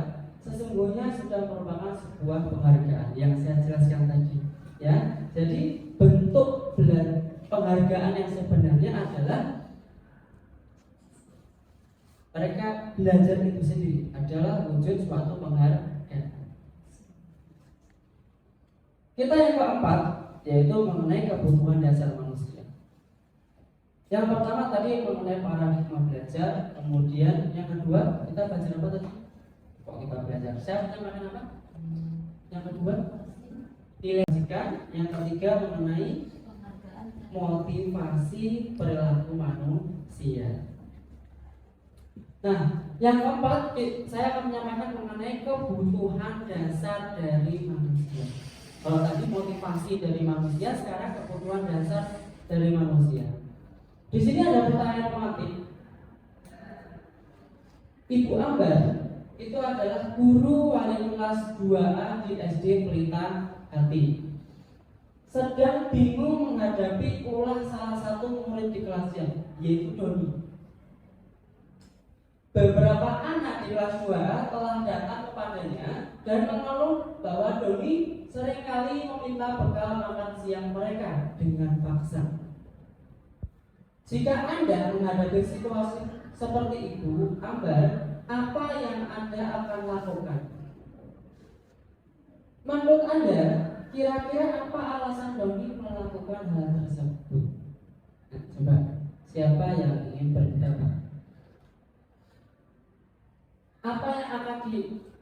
sesungguhnya sudah merupakan sebuah penghargaan yang saya jelaskan tadi. Ya, jadi bentuk penghargaan yang sebenarnya adalah mereka belajar itu sendiri adalah wujud suatu penghargaan. Kita yang keempat yaitu mengenai kebutuhan dasar manusia. Yang pertama tadi mengenai paradigma belajar, kemudian yang kedua kita belajar apa tadi? Kok kita belajar? Saya menyampaikan apa? Yang kedua nilai jika, yang ketiga mengenai motivasi perilaku manusia. Nah, yang keempat saya akan menyampaikan mengenai kebutuhan dasar dari manusia. Kalau tadi motivasi dari manusia, sekarang kebutuhan dasar dari manusia. Di sini ada pertanyaan pematih. Ibu Ambar itu adalah guru wali kelas 2A di SD Pelita Hati. Sedang bingung menghadapi ulah salah satu murid di kelasnya, yaitu Doni. Beberapa anak di kelas 2A telah datang kepadanya dan mengeluh bahwa Doni seringkali meminta bekal makan siang mereka dengan paksa. Jika Anda menghadapi situasi seperti itu, Ambar, apa yang Anda akan lakukan? Menurut Anda, kira-kira apa alasan Doni melakukan hal tersebut? Nah, coba, siapa yang ingin berpendapat? Apa yang akan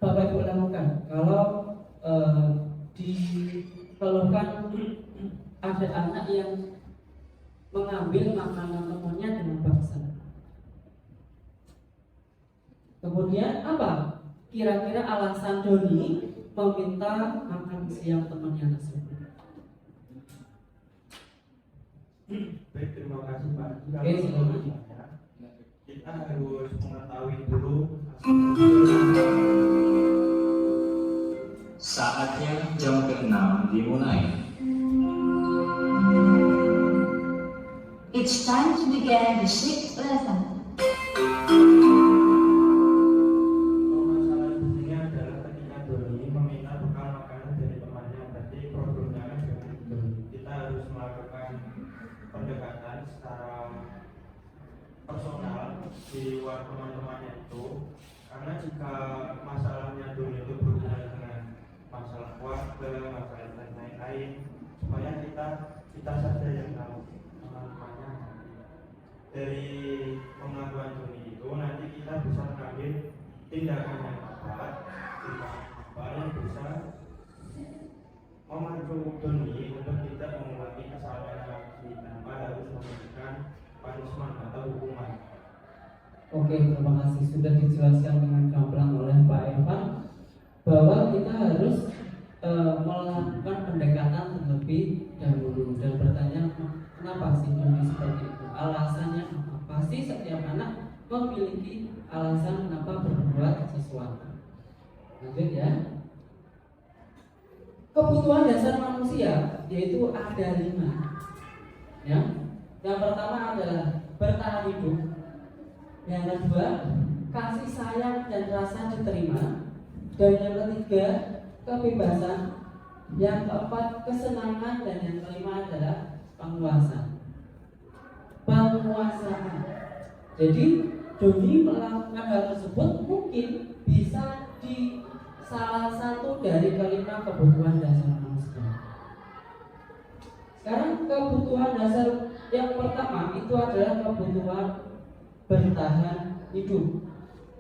Bapak Ibu lakukan kalau dikeluhkan ada anak yang mengambil makanan temannya dengan paksa? Kemudian apa kira-kira alasan Doni meminta makan siang temannya tersebut? Baik, terima kasih Pak. Oke, silakan. Kita harus mengetahui dulu saatnya jam ke-6 dimulai. It's time to begin the 6th lesson. masalah di sini adalah ketika Doni meminta bekal makanan dari temannya, berarti problemnya kan dengan itu. Kita harus melakukan pendekatan secara personal di luar teman-temannya itu, karena jika masalahnya Doni itu berhubungan dengan masalah keluarga, masalah dan lain-lain, supaya kita saja yang tahu teman-temannya. Dari pengakuan Doni itu nanti kita bisa mengambil tindakan yang tepat, yang bisa memacu Doni untuk tidak mengulangi kesalahan lagi tanpa harus memberikan punishment atau hukuman. Oke, terima kasih sudah dijelaskan dengan gamblang oleh Pak Evan bahwa kita harus melakukan pendekatan terlebih dahulu dan bertanya kenapa sih Doni seperti itu, alasannya apa? Pasti setiap anak memiliki alasan kenapa berbuat sesuatu. Lanjut ya. Kebutuhan dasar manusia yaitu ada 5. Ya. Yang pertama adalah bertahan hidup. Yang kedua, kasih sayang dan rasa diterima. Dan yang ketiga, kebebasan. Yang keempat, kesenangan. Dan yang kelima adalah penguasaan. Jadi Doni melakukan hal tersebut mungkin bisa di salah satu dari kelima kebutuhan dasar manusia. Sekarang kebutuhan dasar yang pertama itu adalah kebutuhan bertahan hidup.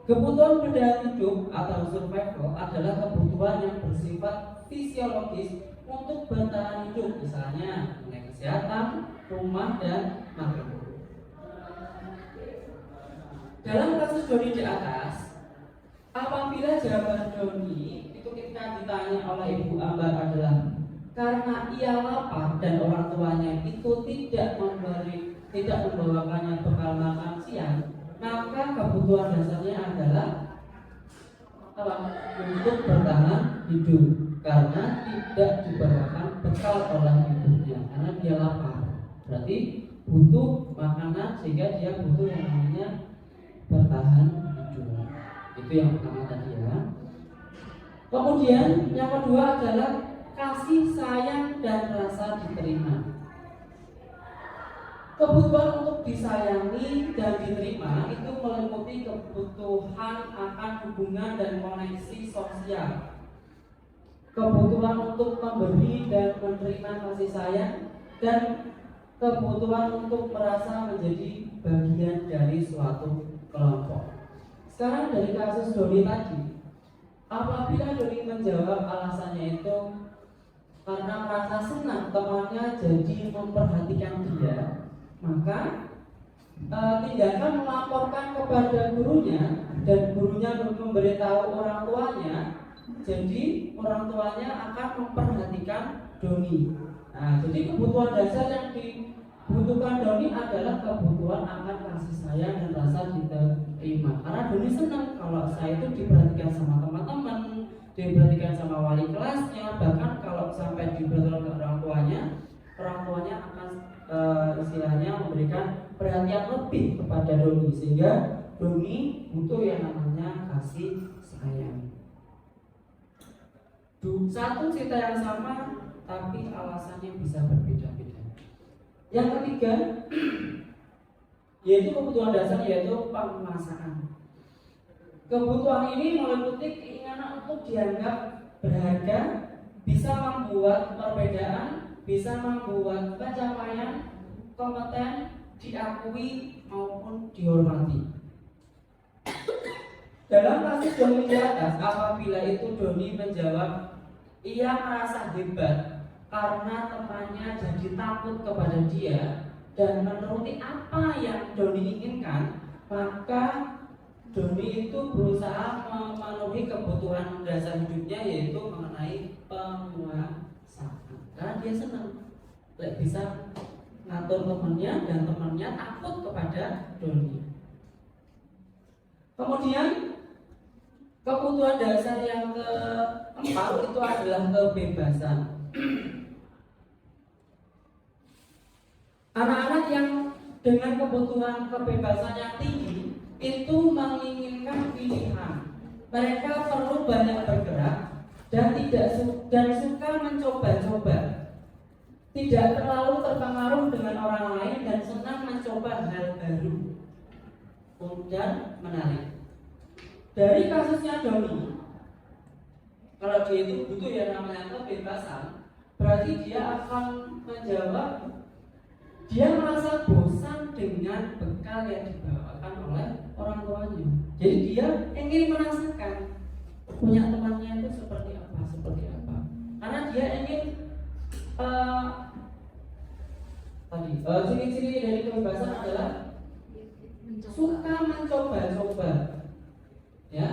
Kebutuhan bertahan hidup atau survival adalah kebutuhan yang bersifat fisiologis untuk bertahan hidup, misalnya mengenai kesehatan, rumah, dan makan. Dalam kasus Doni di atas, apabila jawaban Doni itu ketika ditanya oleh Ibu Ambar adalah karena ia lapar dan orang tuanya itu tidak membawakannya bekal makan siang, maka kebutuhan dasarnya adalah untuk bertahan hidup karena tidak dibawakan bekal oleh ibunya karena dia lapar. Berarti butuh makanan sehingga dia butuh yang namanya bertahan hidup. Itu yang pertama tadi ya. Kemudian yang kedua adalah kasih sayang dan rasa diterima. Kebutuhan untuk disayangi dan diterima itu meliputi kebutuhan akan hubungan dan koneksi sosial, kebutuhan untuk memberi dan menerima kasih sayang, dan kebutuhan untuk merasa menjadi bagian dari suatu kelompok. Sekarang dari kasus Doni tadi, apabila Doni menjawab alasannya itu karena merasa senang temannya jadi memperhatikan dia, maka tindakan melaporkan kepada gurunya dan gurunya memberitahu orang tuanya, jadi orang tuanya akan memperhatikan Doni. Nah, jadi kebutuhan dasar yang dibutuhkan Doni adalah kebutuhan akan kasih sayang dan rasa diterima. Karena Doni senang kalau saya itu diperhatikan sama teman-teman, diperhatikan sama wali kelasnya, bahkan kalau sampai diperhatikan ke orang tuanya akan istilahnya memberikan perhatian lebih kepada Doni, sehingga Doni butuh yang namanya kasih sayang. Satu cerita yang sama tapi alasannya bisa berbeda-beda. Yang ketiga yaitu kebutuhan dasar, yaitu penguasaan. Kebutuhan ini meliputi keinginan untuk dianggap berharga, bisa membuat perbedaan, bisa membuat pencapaian kompeten diakui maupun dihormati. Dalam kasus Doni di atas, apabila itu Doni menjawab ia merasa hebat karena temannya jadi takut kepada dia dan menuruti apa yang Doni inginkan, maka Doni itu berusaha memenuhi kebutuhan dasar hidupnya, yaitu mengenai penguasaan. Karena dia senang bisa ngatur temannya dan temannya takut kepada Doni. Kemudian kebutuhan dasar yang keempat itu adalah kebebasan. Anak-anak yang dengan kebutuhan kebebasan yang tinggi itu menginginkan pilihan. Mereka perlu banyak bergerak dan suka mencoba-coba. Tidak terlalu terpengaruh dengan orang lain dan senang mencoba hal baru dan menarik. Dari kasusnya Doni, kalau dia itu butuh yang namanya kebebasan, berarti dia akan menjawab dia merasa bosan dengan bekal yang dibawakan oleh orang tuanya. Jadi dia ingin merasakan punya temannya itu seperti apa. Karena dia ingin ciri-ciri dari kebebasan adalah suka mencoba-coba, ya,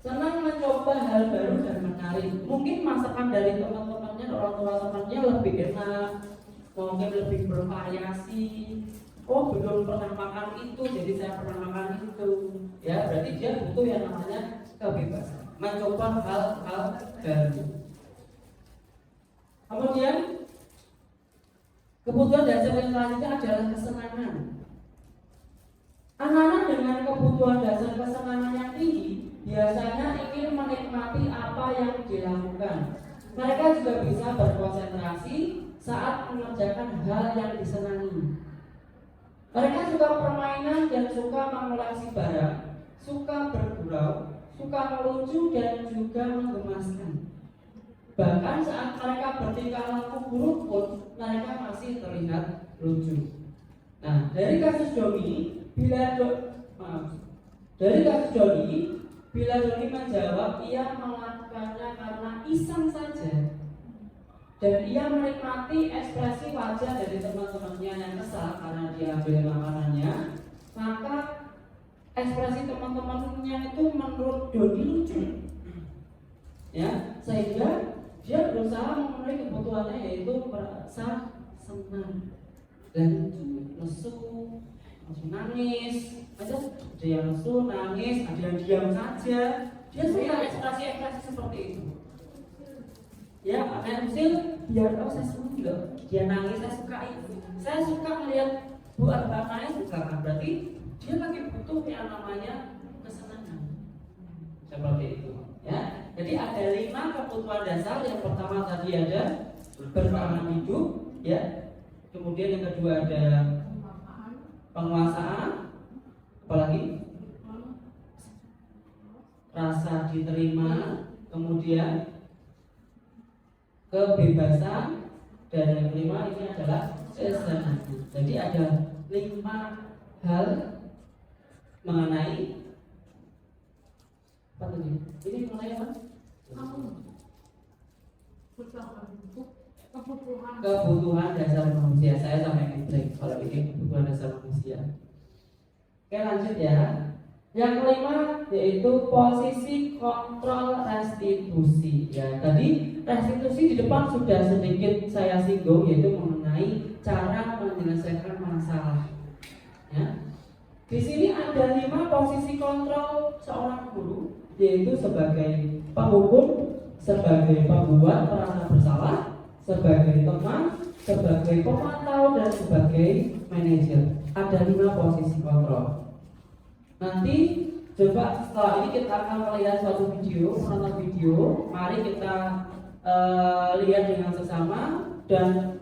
senang mencoba hal baru dan menarik. Mungkin masakan dari teman-temannya, orang tua temannya lebih enak, mungkin lebih bervariasi. Oh, belum pernah makan itu, jadi saya pernah makan itu. Ya, berarti dia butuh yang namanya kebebasan, mencoba hal-hal baru. Kemudian kebutuhan dasar yang selanjutnya adalah kesenangan. Anak-anak dengan kebutuhan dasar kesenangan yang tinggi biasanya ingin menikmati apa yang dilakukan. Mereka juga bisa berkonsentrasi saat mengerjakan hal yang disenangi. Mereka suka permainan dan suka mengoleksi barang, suka bergurau, suka melucu dan juga menggemaskan. Bahkan saat mereka bertingkah laku buruk pun mereka masih terlihat lucu. Nah, dari kasus Doni, bila Doni menjawab ia melakukannya karena iseng saja, dan ia menikmati ekspresi wajah dari teman-temannya yang kesal karena dia ambil makanannya, maka ekspresi teman-temannya itu menurut Doni lucu, ya, sehingga dia berusaha memenuhi kebutuhannya, yaitu merasa senang dan lesu, langsung nangis, ada yang lesu, nangis, ada yang diam saja. Dia suka ekspresi seperti itu. Ya, makanya usil biar saya senang loh. Dia nangis, saya suka itu. Saya suka melihat Bu Arba nangis karena berarti dia lagi butuh yang namanya kesenangan. Seperti itu, ya. Jadi ada 5 kebutuhan dasar. Yang pertama tadi ada bertahan hidup, ya. Kemudian yang kedua ada penguasaan, apalagi rasa diterima, kemudian kebebasan, dan yang kelima ini adalah kesenangan. Jadi ada 5 hal mengenai apa tadi? Ini mengenai apa? Kebutuhan dasar manusia. Saya sampai break kalau ini kebutuhan dasar manusia. Oke, lanjut ya. Yang kelima yaitu posisi kontrol restitusi. Ya, tadi restitusi di depan sudah sedikit saya singgung, yaitu mengenai cara menyelesaikan masalah. Ya. Di sini ada 5 posisi kontrol seorang guru, yaitu sebagai penghukum, sebagai pembuat merasa bersalah, sebagai teman, sebagai pemantau, dan sebagai manajer. Ada 5 posisi kontrol. Nanti coba setelah ini kita akan melihat suatu video, menonton video. Mari kita lihat dengan sesama dan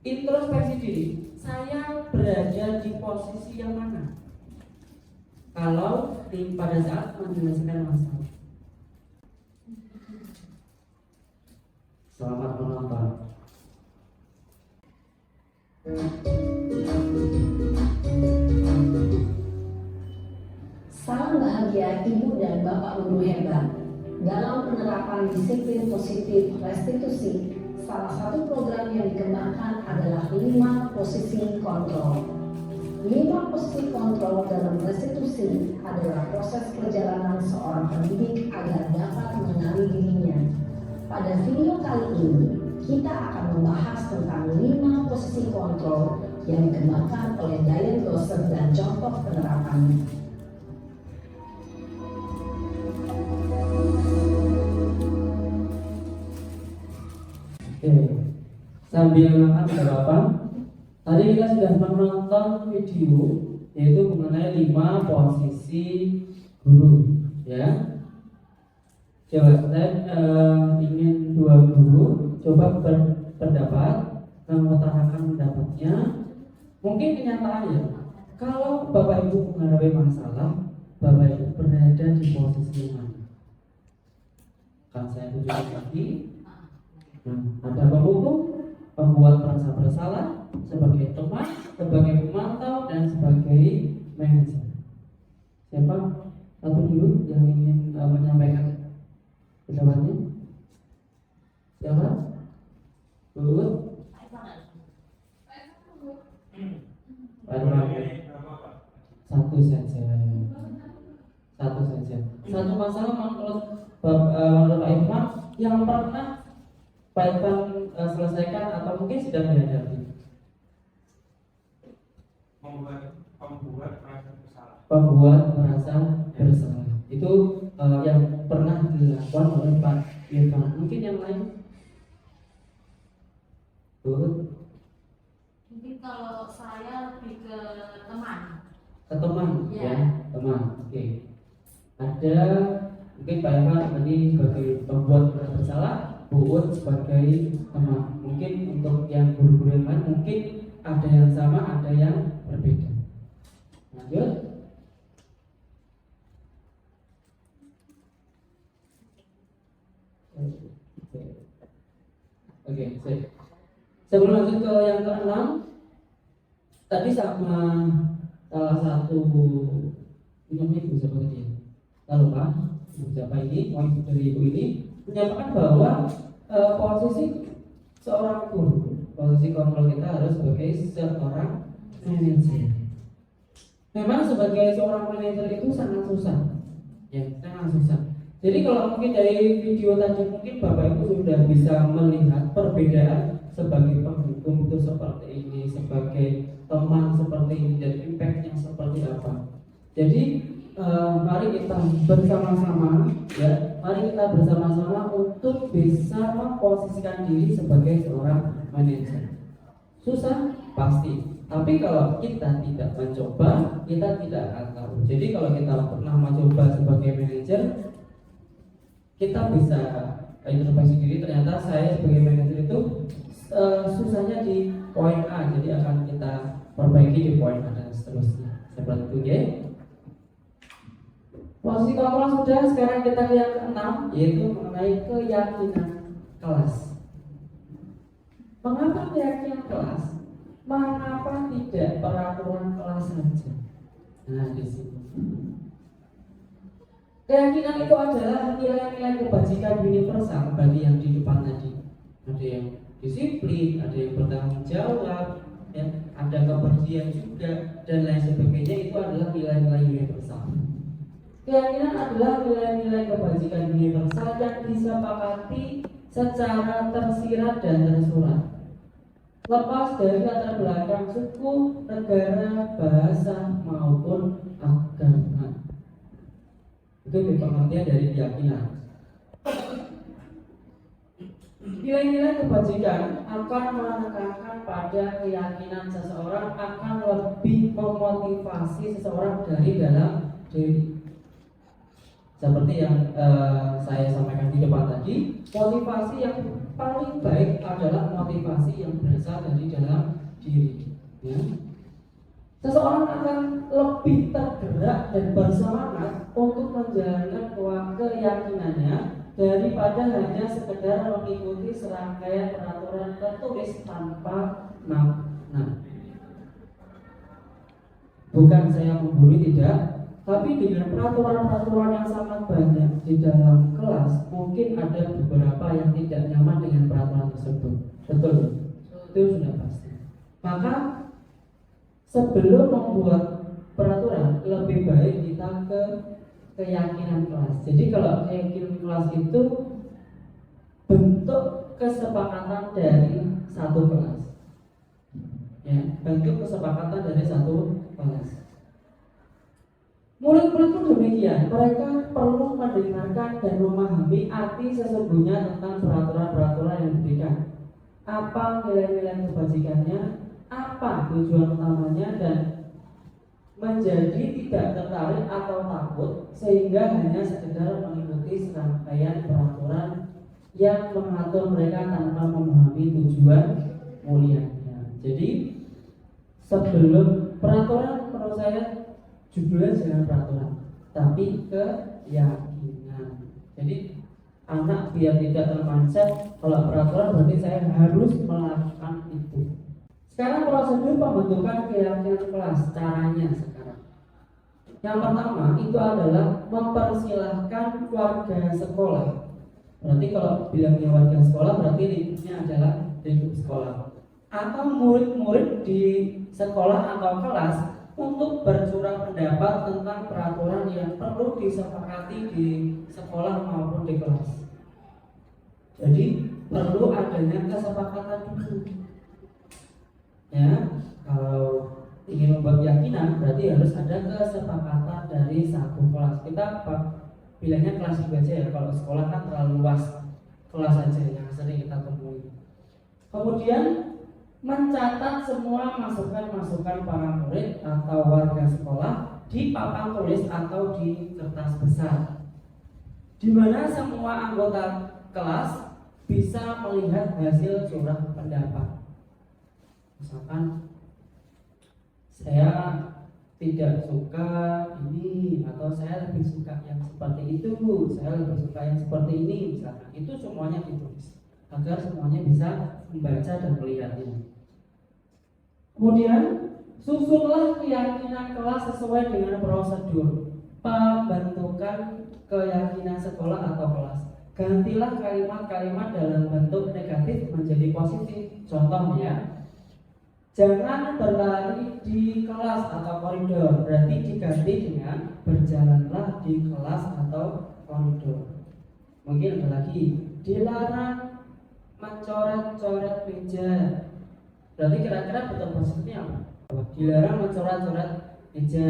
introspeksi diri. Saya berada di posisi yang mana kalau pada saat menyelesaikan masalah? Selamat menonton. Salam bahagia Ibu dan Bapak Guru hebat. Dalam penerapan disiplin positif restitusi, salah satu program yang dikembangkan adalah 5 posisi kontrol. 5 posisi kontrol dalam restitusi adalah proses perjalanan seorang pendidik agar dapat mengenali dirinya. Pada video kali ini, kita akan membahas tentang 5 posisi kontrol yang dikembangkan oleh Diane Glosser dan contoh penerapannya. Oke, sambil makan berapa? Tadi kita sudah menonton video, yaitu mengenai 5 posisi guru, ya. Coba saya ingin 2 guru coba berpendapat, mengutarakan pendapatnya. Mungkin kenyataannya, kalau Bapak Ibu menghadapi masalah, Bapak Ibu berada di posisi mana? Kan saya tunjukkan lagi. Ada penghukum, pembuat merasa bersalah, sebagai teman, sebagai pemantau, dan sebagai manajer. Siapa? Satu dulu yang ingin menyampaikan pendapatnya. Siapa? Dulu. Satu saja. Satu masalah menurut Pak Irfan yang pernah Pak Irfan selesaikan atau mungkin sudah dihadapi. Pembuat merasa bersalah. Itu yang pernah dilakukan oleh Pak Irfan. Mungkin yang lain? Mungkin kalau saya lebih ke teman. Ke teman, ya, teman. Oke. Ada mungkin Pak Irfan tadi sebagai pembuat merasa bersalah, Buut sebagai teman. Mungkin untuk yang guru-guru yang lain mungkin ada yang sama, ada yang berbeda. Lanjut. Oke, baik. Sebelum lanjut ke yang ke-6, tadi sama salah satu ibu siapa tadi? Lalu Pak, ibu siapa ini? Oh, ibu dari ibu ini menyatakan bahwa posisi seorang guru, posisi kontrol kita harus sebagai seorang manajer. Memang sebagai seorang manajer itu sangat susah, ya sangat susah. Jadi kalau mungkin dari video tadi mungkin Bapak Ibu sudah bisa melihat perbedaan sebagai penghukum itu seperti ini, sebagai teman seperti ini, dan impactnya seperti apa. Jadi mari kita bersama-sama, ya, mari kita bersama-sama untuk bisa memposisikan diri sebagai seorang manajer. Susah pasti, tapi kalau kita tidak mencoba, kita tidak akan tahu. Jadi kalau kita pernah mencoba sebagai manajer, kita bisa introspeksi diri, ternyata saya sebagai manajer itu susahnya di poin A, jadi akan kita perbaiki di poin A dan seterusnya. Seperti itu, ya. Posisi kontrol sudah, sekarang kita ke yang ke-6, yaitu mengenai keyakinan kelas. Mengapa keyakinan kelas? Mengapa tidak peraturan kelas saja? Nah, di sini. Keyakinan itu adalah nilai-nilai kebajikan universal bagi yang di depan tadi. Ada yang disiplin, ada yang bertanggung jawab, ya, ada kebersihan juga, dan lain sebagainya. Itu adalah nilai-nilai universal. Keyakinan adalah nilai-nilai kebajikan universal yang disepakati secara tersirat dan tersurat, lepas dari latar belakang suku, negara, bahasa maupun agama. Itu pengertian dari keyakinan. Nilai-nilai kebajikan akan menekankan pada keyakinan seseorang akan lebih memotivasi seseorang dari dalam diri. Seperti yang saya sampaikan di depan tadi, motivasi yang paling baik adalah motivasi yang berasal dari dalam diri, ya. Seseorang akan lebih tergerak dan bersemangat untuk menjalankan keyakinannya daripada hanya sekedar mengikuti serangkaian peraturan tertulis tanpa makna. Bukan saya menggurui, tidak. Tapi dengan peraturan-peraturan yang sangat banyak di dalam kelas, mungkin ada beberapa yang tidak nyaman dengan peraturan tersebut. Betul? Itu sudah pasti. Maka sebelum membuat peraturan, lebih baik kita ke keyakinan kelas. Jadi kalau keyakinan kelas itu bentuk kesepakatan dari satu kelas, ya, bentuk kesepakatan dari satu kelas. Murid-murid pun demikian, mereka perlu mendengarkan dan memahami arti sesungguhnya tentang peraturan-peraturan yang diberikan. Apa nilai-nilai kebajikannya, apa tujuan utamanya, dan menjadi tidak tertarik atau takut sehingga hanya sekedar mengikuti serangkaian peraturan yang mengatur mereka tanpa memahami tujuan mulianya. Jadi sebelum peraturan, menurut saya judulnya jangan peraturan, tapi keyakinan. Jadi anak biar tidak termancing, kalau peraturan berarti saya harus melakukan itu. Sekarang prosedur pembentukan keyakinan kelas, caranya sekarang. Yang pertama itu adalah mempersilahkan warga sekolah. Berarti kalau bilangnya warga sekolah berarti lingkupnya adalah lingkup sekolah, atau murid-murid di sekolah atau kelas untuk bercurah pendapat tentang peraturan yang perlu disepakati di sekolah maupun di kelas. Jadi perlu adanya kesepakatan dulu. Ya, kalau ingin membuat keyakinan berarti harus ada kesepakatan dari satu kelas. Kita bilangnya kelas juga aja ya, kalau sekolah kan terlalu luas, kelas aja yang sering kita temui. Kemudian mencatat semua masukan-masukan para murid atau warga sekolah di papan tulis atau di kertas besar, di mana semua anggota kelas bisa melihat hasil curah pendapat. Misalkan saya tidak suka ini, atau saya lebih suka yang seperti itu, saya lebih suka yang seperti ini, misalkan. Itu semuanya ditulis agar semuanya bisa membaca dan melihatnya. Kemudian susunlah keyakinan kelas sesuai dengan prosedur pembentukan keyakinan sekolah atau kelas. Gantilah kalimat-kalimat dalam bentuk negatif menjadi positif. Contohnya, Jangan berlari di kelas atau koridor, berarti diganti dengan berjalanlah di kelas atau koridor. Mungkin ada lagi, dilarang mencoret-coret meja. Berarti kira-kira bentuk positifnya apa? Dilarang mencoret-coret meja.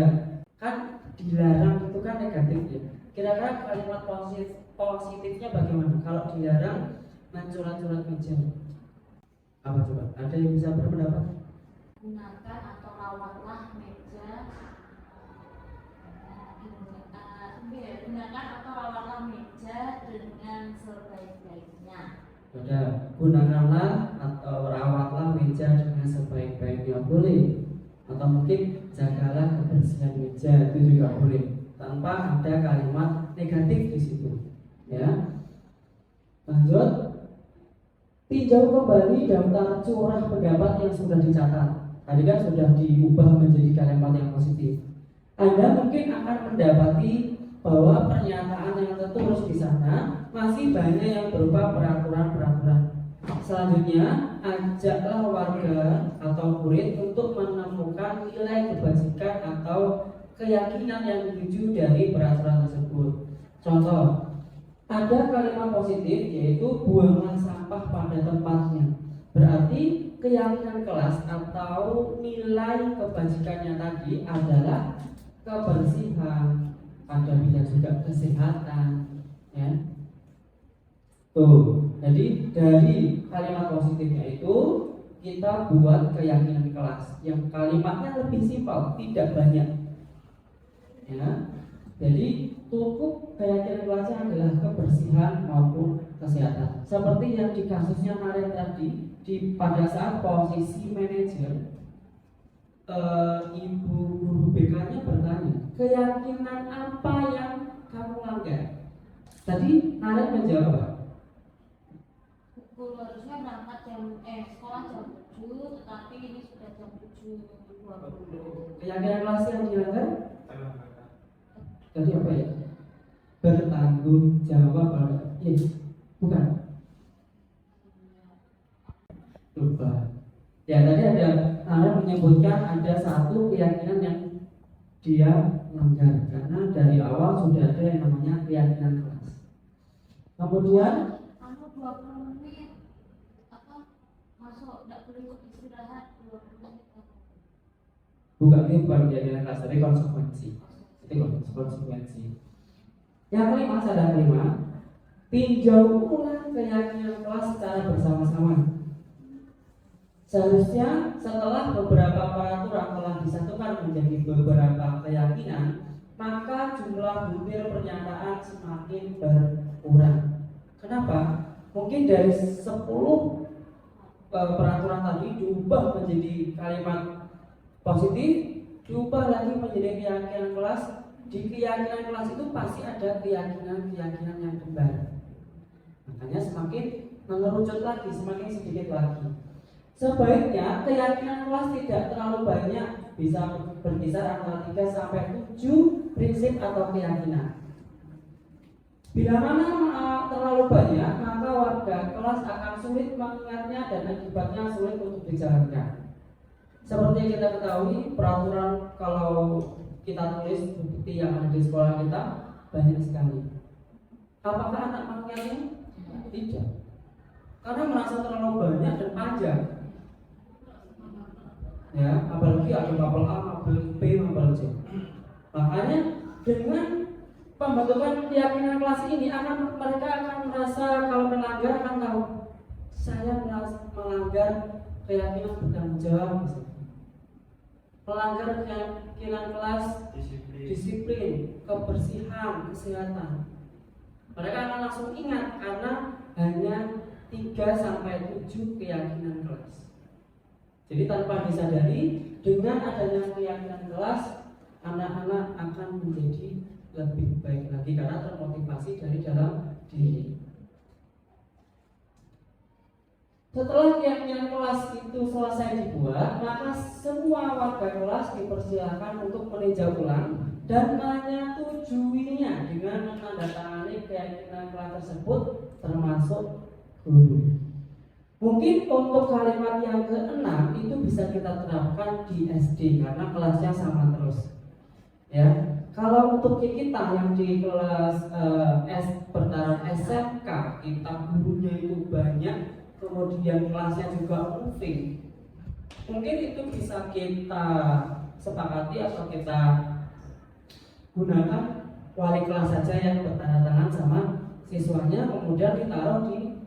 Kan dilarang itu kan negatif ya. Kira-kira kalimat positifnya bagaimana kalau dilarang mencoret-coret meja? Apa coba? Ada yang bisa berpendapat? Gunakan atau rawatlah meja gunakan atau rawatlah meja dengan sebaik-baiknya. Sudah, gunakanlah atau rawatlah meja dengan sebaik-baiknya boleh. Atau mungkin jagalah kebersihan meja, itu juga boleh. Tanpa ada kalimat negatif di situ. Ya. Lanjut. Tinjau kembali daftar curah pendapat yang sudah dicatat. Tadi kan sudah diubah menjadi kalimat yang positif. Anda mungkin akan mendapati bahwa pernyataan yang tertulis di sana masih banyak yang berupa peraturan-peraturan. Selanjutnya, ajaklah warga atau murid untuk menemukan nilai kebajikan atau keyakinan yang dituju dari peraturan tersebut. Contoh, ada kalimat positif yaitu buanglah sampah pada tempatnya. Berarti keyakinan kelas atau nilai kebajikannya tadi adalah kebersihan, ada bisa juga kesehatan, ya. Tuh, jadi dari kalimat positifnya itu kita buat keyakinan kelas yang kalimatnya lebih simpel, tidak banyak, ya. Jadi cukup keyakinan kelasnya adalah kebersihan maupun kesehatan. Seperti yang di kasusnya Naren tadi, pada saat posisi manajer, ibu guru BK-nya bertanya, keyakinan apa yang kamu langgar? Tadi Naren menjawab, Pukul harusnya berangkat sekolah jam 7, tetapi ini sudah jam 7.20. keyakinan kelas yang dilanggar tadi apa ya? Bertanggung jawab. Bukan. Lupa. Ya, tadi ada Naren menyebutkan ada satu keyakinan yang dia langgar karena dari awal sudah ada yang namanya keyakinan kelas. Kemudian 20 menit masuk tidak boleh ikut istirahat 20 menit. bukan keyakinan kelas, tapi konsekuensi. Itu konsekuensi. Yang kelima, ada kelima, tinjau ulang keyakinan kelas secara bersama-sama. Seharusnya setelah beberapa peraturan telah disatukan menjadi beberapa keyakinan, maka jumlah butir pernyataan semakin berkurang. Kenapa? Mungkin dari 10 peraturan tadi diubah menjadi kalimat positif, diubah lagi menjadi keyakinan kelas. Di keyakinan kelas itu pasti ada keyakinan-keyakinan yang kembar. Makanya semakin mengerucut lagi, semakin sedikit lagi. Sebaiknya keyakinan kelas tidak terlalu banyak, bisa berkisar antara 3 sampai 7 prinsip atau keyakinan. Bila mana terlalu banyak, maka warga kelas akan sulit mengingatnya dan akibatnya sulit untuk dijalankan. Seperti yang kita ketahui, peraturan kalau kita tulis bukti yang ada di sekolah kita banyak sekali. Apakah anak mengingatnya? Tidak, karena merasa terlalu banyak dan panjang. Ya, apalagi ada mapel A, mapel B, mapel C. Makanya dengan pembentukan keyakinan kelas ini mereka akan merasa kalau melanggar akan tahu saya melanggar keyakinan bertanggung jawab, melanggar keyakinan kelas disiplin, kebersihan, kesehatan. Mereka akan langsung ingat karena hanya 3 sampai 7 keyakinan kelas. Jadi tanpa disadari, dengan adanya keyakinan kelas, anak-anak akan menjadi lebih baik lagi karena termotivasi dari dalam diri. Setelah keyakinan kelas itu selesai dibuat, maka semua warga kelas dipersilakan untuk meninjau ulang dan menyetujuinya dengan menandatangani keyakinan kelas tersebut, termasuk guru. Mungkin untuk kalimat yang keenam itu bisa kita terapkan di SD karena kelasnya sama terus. Ya, kalau untuk kita yang di kelas pertarungan SMK, kita gurunya itu banyak, kemudian kelasnya juga moving. Mungkin itu bisa kita sepakati atau kita gunakan wali kelas saja yang bertanda tangan sama siswanya, kemudian ditaruh di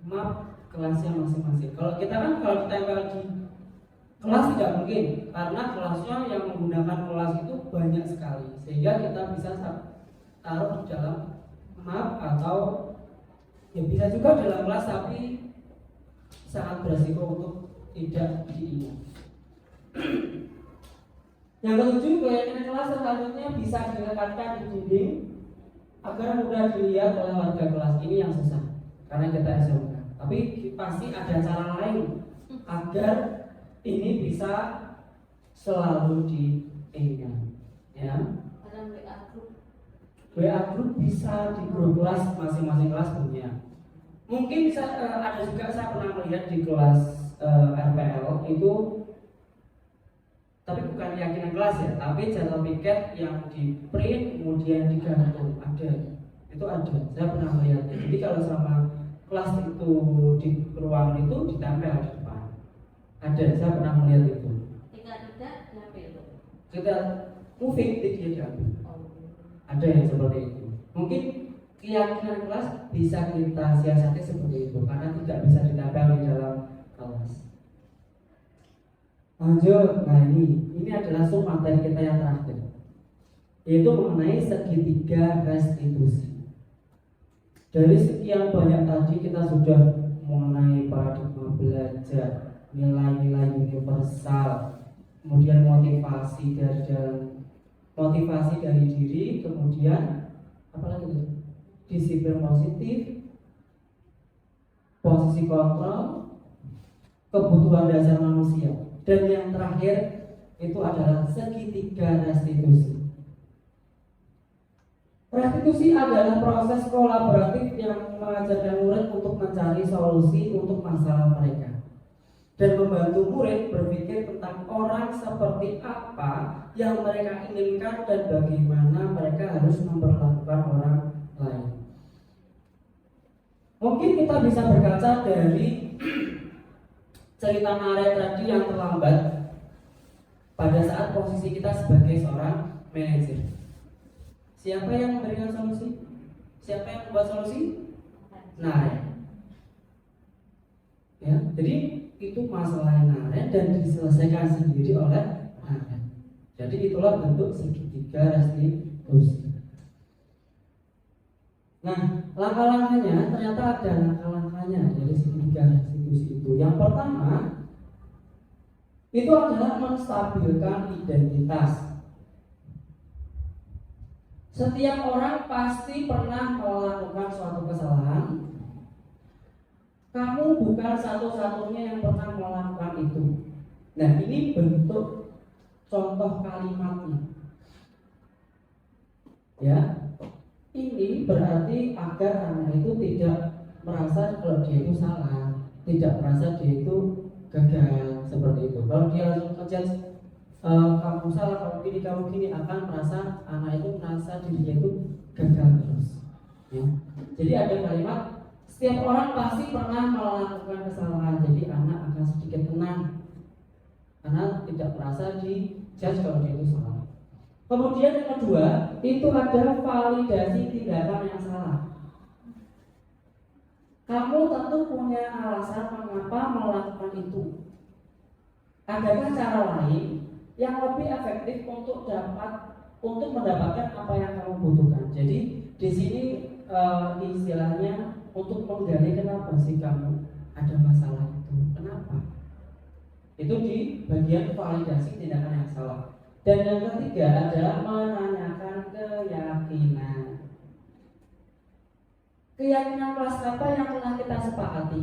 map kelasnya masing-masing. Kalau kita tempel di kelas tidak mungkin, karena kelasnya yang menggunakan kelas itu banyak sekali, sehingga kita bisa taruh di dalam map atau ya bisa juga dalam kelas, tapi sangat beresiko untuk tidak diingat. Yang ketujuh, keyakinan kelas selanjutnya bisa dilekatkan di dinding agar mudah dilihat oleh warga kelas. Ini yang susah karena kita SMK. Tapi pasti ada cara lain agar ini bisa selalu diingat. Ya. WA group bisa di grup kelas masing-masing kelas punya. Mungkin bisa ada juga, saya pernah melihat di kelas RPL itu, tapi bukan keyakinan kelas ya, tapi jadwal piket yang di print kemudian digantung, ada, itu ada, saya pernah melihatnya. Jadi kalau selama kelas itu di ruangan itu ditempel di depan, ada, saya pernah melihat itu. Tidak diambil. Kita moving tidak diambil. Ada yang seperti itu. Mungkin keyakinan kelas bisa kita siasati seperti itu karena tidak bisa ditempel di dalam kelas. Lanjut, nah ini adalah sub materi kita yang terakhir, yaitu mengenai segitiga restitusi. Dari sekian banyak tadi kita sudah mengenai paradigma belajar, nilai-nilai universal, kemudian motivasi dari diri, kemudian apa lagi itu? Disiplin positif, posisi kontrol, kebutuhan dasar manusia, dan yang terakhir itu adalah segitiga restitusi. Restitusi adalah proses kolaboratif yang mengajarkan murid untuk mencari solusi untuk masalah mereka dan membantu murid berpikir tentang orang seperti apa yang mereka inginkan dan bagaimana mereka harus memperlakukan orang lain. Mungkin kita bisa berkaca dari cerita Naret tadi yang terlambat pada saat posisi kita sebagai seorang manajer. Siapa yang memberikan solusi? Siapa yang membuat solusi? Naret. Ya, jadi itu masalah Naret dan diselesaikan sendiri oleh Naret. Jadi itulah bentuk segitiga restitusi. Nah, langkah-langkahnya ternyata ada langkah-langkahnya dari segitiga restitusi itu. Yang pertama itu adalah menstabilkan identitas. Setiap orang pasti pernah melakukan suatu kesalahan. Kamu bukan satu-satunya yang pernah melakukan itu. Nah, ini bentuk contoh kalimatnya. Ya, ini berarti agar anak itu tidak merasa kalau dia itu salah, tidak merasa dia itu gagal seperti itu. Kalau dia langsung ngejudge, kamu salah, kamu gini, akan merasa anak itu merasa dirinya itu gagal terus. Ya. Jadi ada kalimat, setiap orang pasti pernah melakukan kesalahan. Jadi anak akan sedikit tenang karena tidak merasa dijudge kalau dia itu salah. Kemudian yang kedua, itu adalah validasi tindakan yang salah. Kamu tentu punya alasan mengapa melakukan itu. Adakah cara lain yang lebih efektif untuk mendapatkan apa yang kamu butuhkan? Jadi di sini istilahnya untuk menggali kenapa sih kamu ada masalah itu, kenapa? Itu di bagian validasi tindakan yang salah. Dan yang ketiga adalah menanyakan keyakinan. Keyakinan kelas apa yang telah kita sepakati?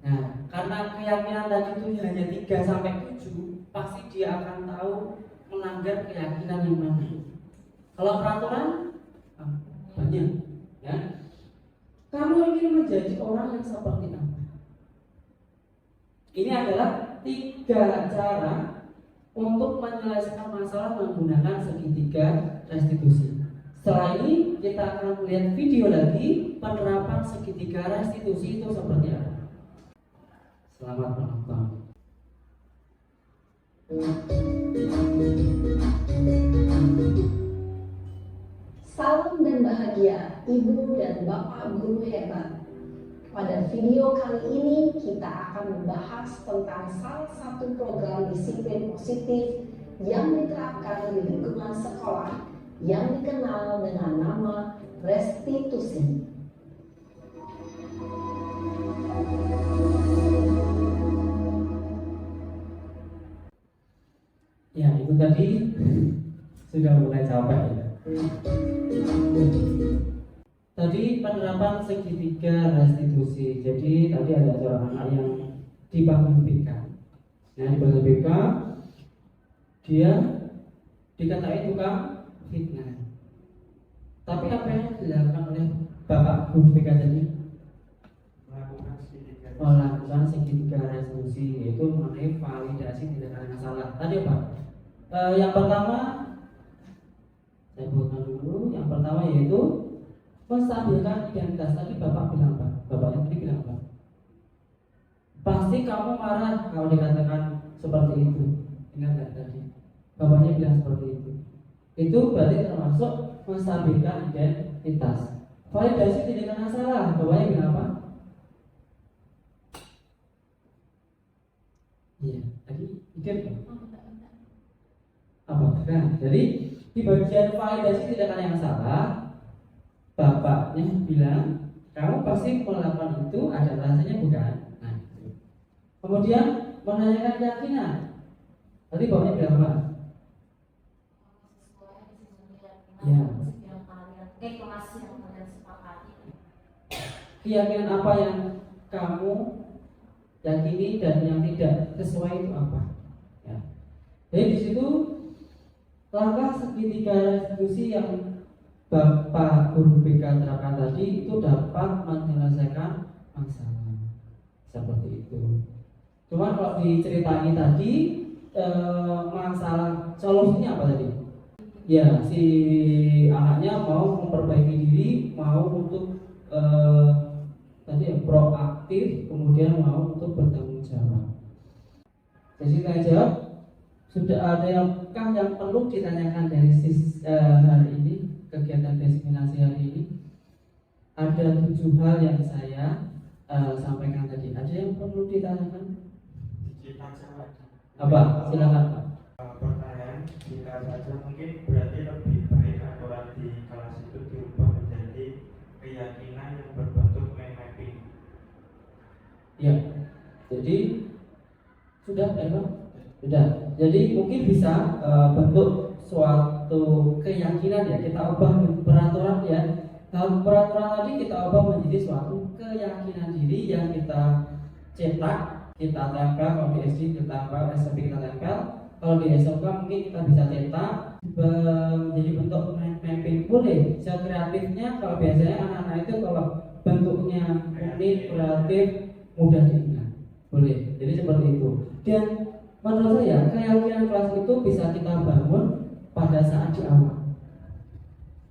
Nah, karena keyakinan tadi itu hanya 3-7, pasti dia akan tahu melanggar keyakinan yang mana. Kalau peraturan banyak, ya. Kamu ingin menjadi orang yang seperti apa? Ini adalah 3 cara untuk menyelesaikan masalah menggunakan segitiga restitusi. Setelah ini kita akan melihat video lagi penerapan segitiga restitusi itu seperti apa. Selamat menonton. Salam dan bahagia Ibu dan Bapak guru hebat. Pada video kali ini kita akan membahas tentang salah satu program disiplin positif yang diterapkan di lingkungan sekolah yang dikenal dengan nama restitusi. Ya, itu tadi sudah mulai capek ya. Tadi penerapan segitiga restitusi. Jadi tadi ada seorang anak yang dipanggil BK. Nah, dipanggil BK, dia dikatai tukang fitnah. Tapi apa yang dilakukan oleh Bapak Guru BK tadi? Melakukan segitiga restitusi, yaitu mengenai validasi tindakan yang salah. Tadi apa? Yang pertama, saya buatkan dulu. Yang pertama yaitu menstabilkan identitas. Tadi Bapak bilang apa? Bapaknya tadi bilang apa? Pasti kamu marah kalau dikatakan seperti itu. Ingat kan tadi? Bapaknya bilang seperti itu. Itu berarti termasuk menstabilkan identitas. Validasi tindakan yang salah. Bapaknya bilang apa? Iya, tadi ide apa? Nah, jadi di bagian validasi tindakan yang salah, bapaknya bilang kamu pasti melakukan itu, ada alasannya bukan? Nah, kemudian menanyakan keyakinan. Tadi bapaknya bilang apa? Ya. Keyakinan apa yang kamu yakini dan yang tidak sesuai itu apa? Ya. Jadi di situ langkah segitiga restitusi yang Bapak Guru BK terapkan tadi itu dapat menyelesaikan masalah seperti itu. Cuma kalau diceritain tadi masalah solusinya apa tadi? Ya, si anaknya mau memperbaiki diri, mau untuk tadi ya, proaktif, kemudian mau untuk bertanggung jawab. Jadi tanya jawab, sudah ada yang perlu ditanyakan dari hari ini, kegiatan diseminasi hari ini? Ada 7 hal yang saya sampaikan tadi. Ada yang perlu ditanyakan? Apa? Silakan Pak. Pertanyaan, jika saja mungkin berarti lebih baik aturan di kelas itu diubah menjadi keyakinan yang berbentuk mind mapping. Ya, jadi sudah Pak? Sudah. Jadi mungkin bisa bentuk suatu keyakinan ya, kita ubah peraturan ya. Peraturan tadi kita ubah menjadi suatu keyakinan diri yang kita cetak, kita tempel. Kalau di SD kita tempel, SMP kita tempel. Kalau di SMK mungkin kita bisa cetak menjadi bentuk mapping. Boleh. Secara kreatifnya, kalau biasanya anak-anak itu kalau bentuknya unik, kreatif, mudah diingat. Boleh. Jadi seperti itu. Dan menurut saya keyakinan kelas itu bisa kita bangun pada saat di awal.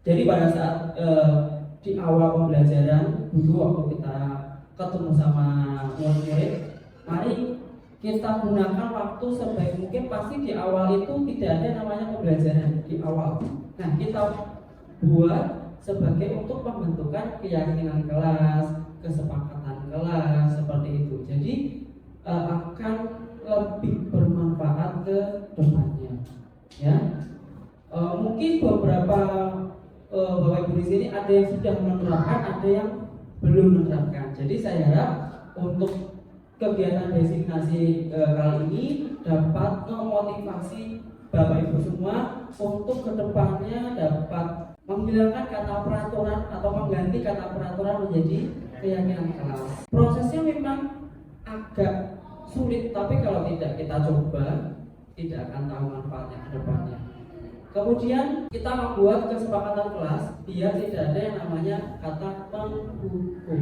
Jadi pada saat di awal pembelajaran dulu waktu kita ketemu sama murid, mari kita gunakan waktu sebaik mungkin. Pasti di awal itu tidak ada namanya pembelajaran di awal. Nah, kita buat sebagai untuk pembentukan keyakinan kelas, kesepakatan kelas seperti itu. Jadi akan lebih bermanfaat ke depannya. Ya, mungkin beberapa Bapak Ibu di sini ada yang sudah menerapkan, ada yang belum menerapkan. Jadi saya harap untuk kegiatan designasi kali ini dapat memotivasi Bapak Ibu semua untuk kedepannya dapat menghilangkan kata peraturan atau mengganti kata peraturan menjadi keyakinan kelas. Prosesnya memang agak sulit, tapi kalau tidak kita coba tidak akan tahu manfaatnya ke depannya. Kemudian kita membuat kesepakatan kelas biar tidak ada yang namanya kata menghukum.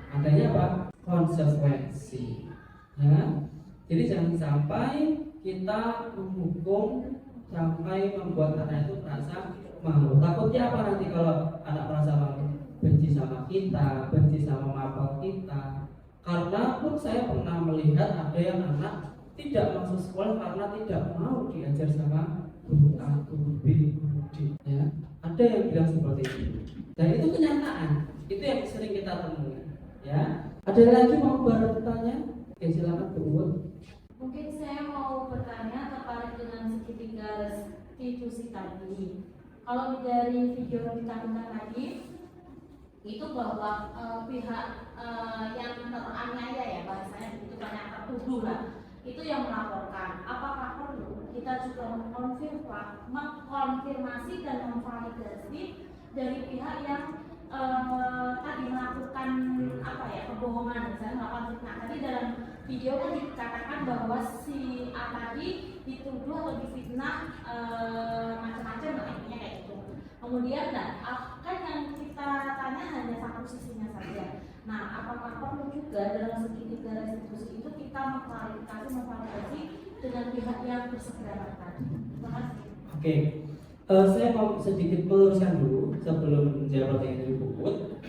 Adanya apa? Konsekuensi. Ya, jadi jangan sampai kita menghukum sampai membuat anak itu merasa malu. Takutnya apa nanti kalau anak merasa malu, benci sama kita, benci sama mapel kita. Karena pun saya pernah melihat ada yang anak tidak masuk sekolah karena tidak mau diajar sama guru A, guru B, guru D. Ya, ada yang bilang seperti itu. Dan itu kenyataan. Itu yang sering kita temui. Ya, ada lagi mau bertanya? Oke, silakan Bu Uwut. Mungkin saya mau bertanya terkait dengan segitiga restitusi tadi. Kalau dari video yang ditampilkan tadi, itu bahwa pihak yang teraniaya ya bahasanya itu kan yang tertuduh lah, itu yang melaporkan. Apakah perlu kita juga mengkonfirmasi dan memvalidasi dari pihak yang tadi melakukan apa ya, kebohongan, misalnya melakukan fitnah. Tadi dalam video kan dikatakan bahwa si A tadi dituduh atau difitnah macam-macam lah, intinya kayak gitu. Kemudian kan yang kita tanya hanya satu sisinya saja. Nah, apakah perlu juga dalam segitiga restitusi itu kita memvalidasi dengan pihak yang berseberangan tadi? Terima kasih. Oke. Saya mau sedikit meluruskan dulu sebelum menjawab pertanyaan dari Bu Uwut.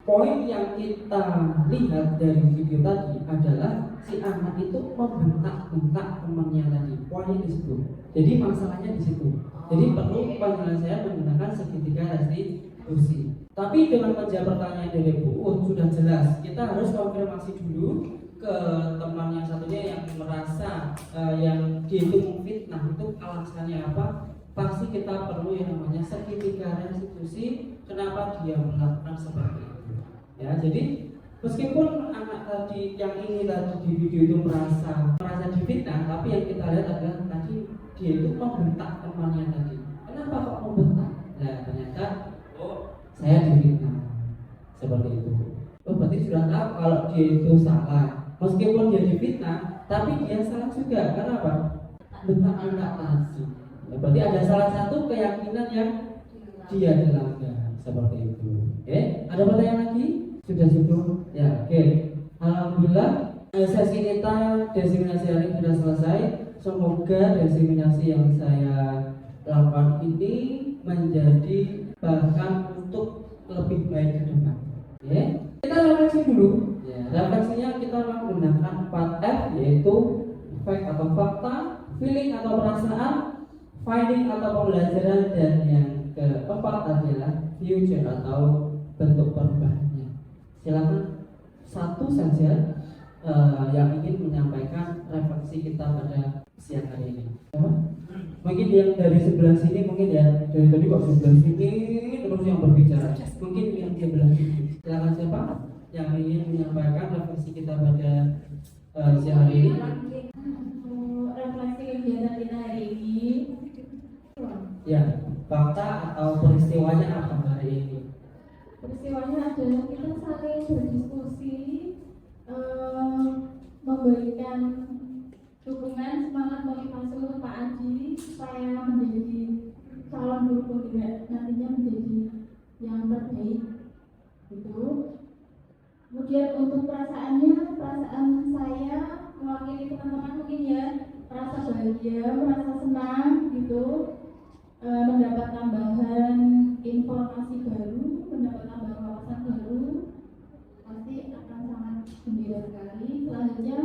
Poin yang kita lihat dari video tadi adalah si anak itu membentak-bentak temannya tadi. Poinnya di situ. Jadi masalahnya di situ. Jadi perlu penjelasan saya menggunakan segitiga restitusi. Tapi dengan menjawab pertanyaan dari Bu Uwut sudah jelas. Kita harus konfirmasi dulu ke teman yang satunya yang merasa yang dia itu memfitnah, itu alasannya apa. Pasti kita perlu yang namanya segitiga restitusi. Kenapa dia melakukan seperti itu? Ya, jadi meskipun anak tadi yang ini tadi di video itu merasa difitnah, tapi yang kita lihat adalah tadi dia itu membentak temannya tadi. Kenapa kok membentak? Nah, ternyata saya difitnah seperti itu. Berarti sudah tahu kalau dia itu salah. Meskipun dia difitnah, tapi dia salah juga. Kenapa? Bentak-bentak tadi. Ya, berarti ada salah satu keyakinan yang dia dilanggar seperti itu. Oke, ada pertanyaan lagi? Sudah cukup? Ya, oke. Alhamdulillah sesi kita diseminasi hari ini sudah selesai. Semoga diseminasi yang saya lakukan ini menjadi bahan untuk lebih baik ke depan. Oke, kita refleksi dulu. Ya, refleksinya kita menggunakan 4F, yaitu fact atau fakta, feeling atau perasaan, finding atau pembelajaran, dan yang keempat adalah future atau bentuk perubahannya. Silakan satu saja yang ingin menyampaikan refleksi kita pada siang hari ini. Mungkin yang dari sebelah sini, mungkin ya dari tadi kok sebelah sini terus yang berbicara. Mungkin yang di sebelah sini. Silakan siapa yang ingin menyampaikan refleksi kita pada siang hari ini? Refleksi kegiatan kita hari ini. Ya, fakta atau peristiwanya apa hari ini? Peristiwanya adalah kita saling berdiskusi, memberikan dukungan, semangat, motivasi untuk Pak Adi supaya menjadi calon guru juga nantinya menjadi yang terbaik gitu. Kemudian untuk perasaan saya mewakili teman-teman mungkin ya, merasa bahagia, merasa senang gitu, mendapat tambahan informasi baru, mendapat tambahan wawasan baru, pasti akan sangat gembira sekali. Selanjutnya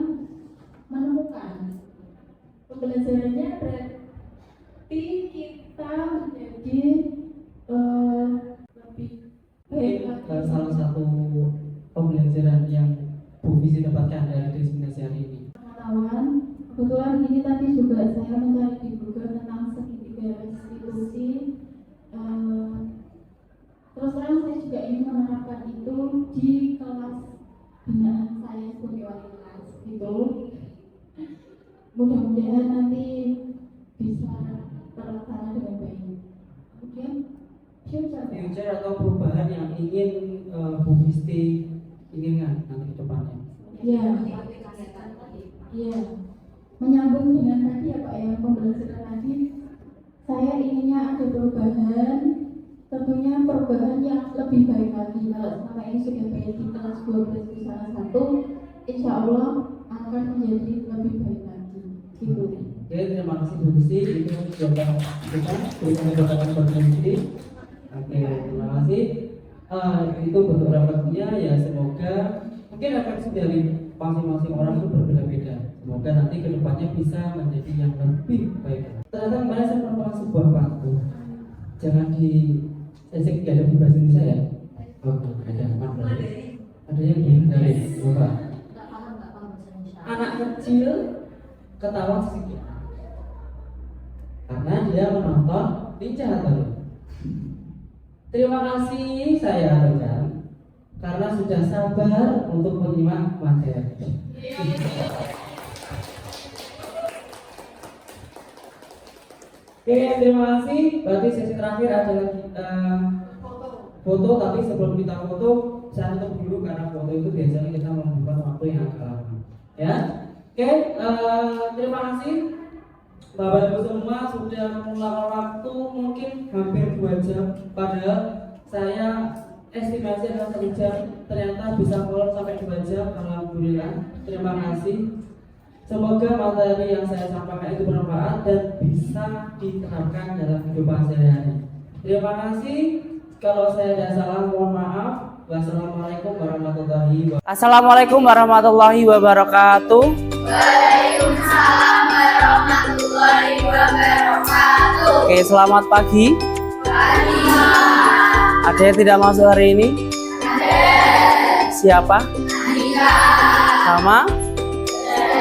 menemukan pembelajarannya berarti kita menjadi lebih baik lagi. Salah satu pembelajaran yang Bu Visi dapatkan dari diseminasi hari ini. Pengetahuan, kebetulan ini tadi juga saya mencari di Google tentang segitiga restitusi. Terus terang saya juga ingin menerapkan itu di kelas binaan saya sebagai wali kelas gitu. Mudah-mudahan nanti bisa terlaksana dengan baik. Kemudian future atau perubahan yang ingin Bu Visti inginkan nanti ke depannya. Iya. Menyambung dengan tadi ya Pak yang pembelajaran tadi, saya inginnya ada perubahan, tentunya perubahan yang lebih baik lagi. Kalau selama ini sudah baik di kelas 12 di salah satu, insya Allah akan menjadi menjadi lebih baik lagi gitu. Oke, terima kasih Bu Gusti. Itu sudah kita berikan beberapa kontribusi. Oke, terima kasih. Itu bentuk refleksinya ya, semoga mungkin refleksi dari masing-masing orang itu berbeda-beda. Semoga nanti kedepannya bisa menjadi yang lebih baik. Ternyata kemarin saya menemukan sebuah waktu. Jangan di sesi ada di bahasa Indonesia ya. Oh, ada yang dari Bapak. Anak kecil ketawa sedikit karena dia menonton Ninja Hattori. Terima kasih saya ucapkan karena sudah sabar untuk menyimak materi. Oke, terima kasih. Berarti sesi terakhir adalah foto. Tapi sebelum kita foto, saya tutup dulu karena foto itu biasanya kita membutuhkan waktu yang agak lama. Ya, oke. Terima kasih. Bapak Ibu semua sudah meluangkan waktu mungkin hampir 2 jam. Padahal saya estimasi adalah 1 jam. Ternyata bisa follow sampai 2 jam. Alhamdulillah. Terima kasih. Semoga materi yang saya sampaikan itu bermanfaat dan bisa diterapkan dalam kehidupan sehari-hari. Terima kasih. Kalau saya ada salah, mohon maaf. Wassalamualaikum warahmatullahi wabarakatuh. Assalamualaikum warahmatullahi wabarakatuh. Waalaikumsalam warahmatullahi wabarakatuh. Oke, selamat pagi. Pagi. Ada yang tidak masuk hari ini? Ada. Siapa? Andika. Sama?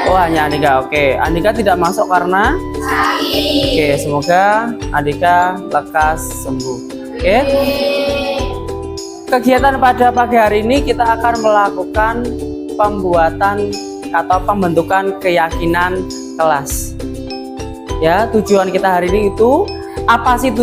Oh, hanya Andika. Oke, Andika tidak masuk karena sakit. Oke, semoga Andika lekas sembuh. Oke. Kegiatan pada pagi hari ini kita akan melakukan pembuatan atau pembentukan keyakinan kelas. Ya, tujuan kita hari ini itu apa sih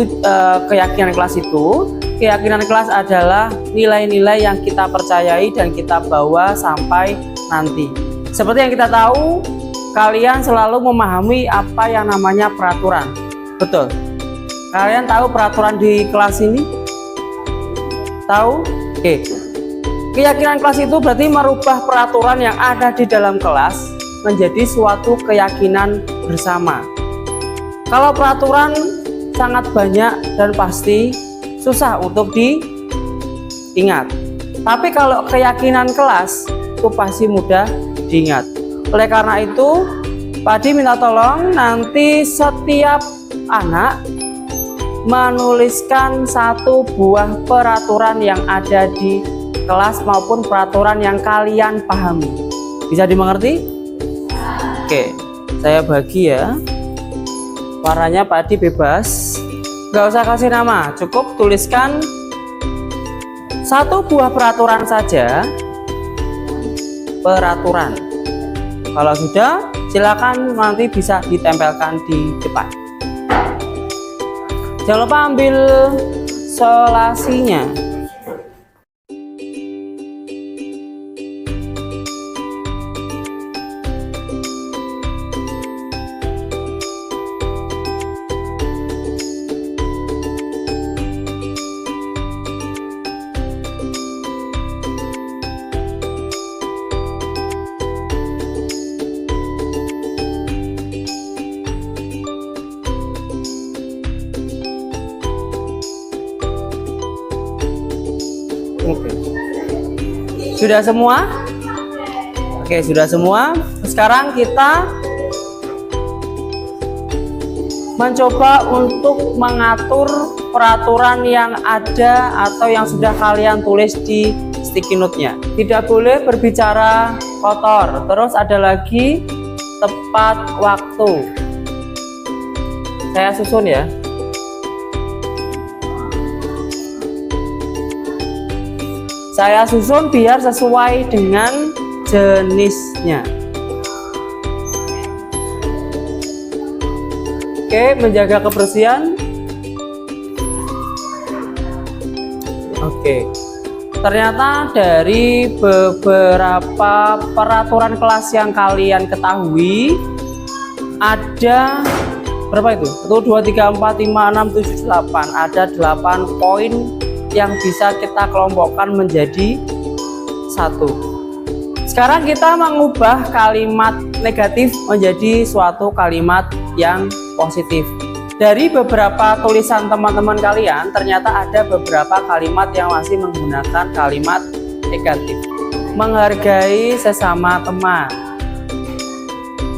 keyakinan kelas itu? Keyakinan kelas adalah nilai-nilai yang kita percayai dan kita bawa sampai nanti. Seperti yang kita tahu, kalian selalu memahami apa yang namanya peraturan. Betul? Kalian tahu peraturan di kelas ini? Tahu? Oke. Keyakinan kelas itu berarti merubah peraturan yang ada di dalam kelas menjadi suatu keyakinan bersama. Kalau peraturan sangat banyak dan pasti susah untuk diingat. Tapi kalau keyakinan kelas itu pasti mudah diingat. Oleh karena itu, Pak Adi minta tolong nanti setiap anak menuliskan 1 buah peraturan yang ada di kelas maupun peraturan yang kalian pahami. Bisa dimengerti? Oke, saya bagi ya. Warnanya Pak Adi bebas. Gak usah kasih nama, cukup tuliskan 1 buah peraturan saja. Peraturan. Kalau sudah, silakan nanti bisa ditempelkan di depan. Jangan lupa ambil solasinya. Sudah semua? Oke, sudah semua. Sekarang kita mencoba untuk mengatur peraturan yang ada atau yang sudah kalian tulis di sticky note-nya. Tidak boleh berbicara kotor. Terus ada lagi tepat waktu. Saya susun ya. Saya susun biar sesuai dengan jenisnya. Oke, menjaga kebersihan. Oke. Ternyata dari beberapa peraturan kelas yang kalian ketahui ada berapa itu? 1, 2, 3, 4, 5, 6, 7, 8. Ada 8 poin yang bisa kita kelompokkan menjadi 1. Sekarang kita mengubah kalimat negatif menjadi suatu kalimat yang positif. Dari beberapa tulisan teman-teman kalian, ternyata ada beberapa kalimat yang masih menggunakan kalimat negatif. Menghargai sesama teman.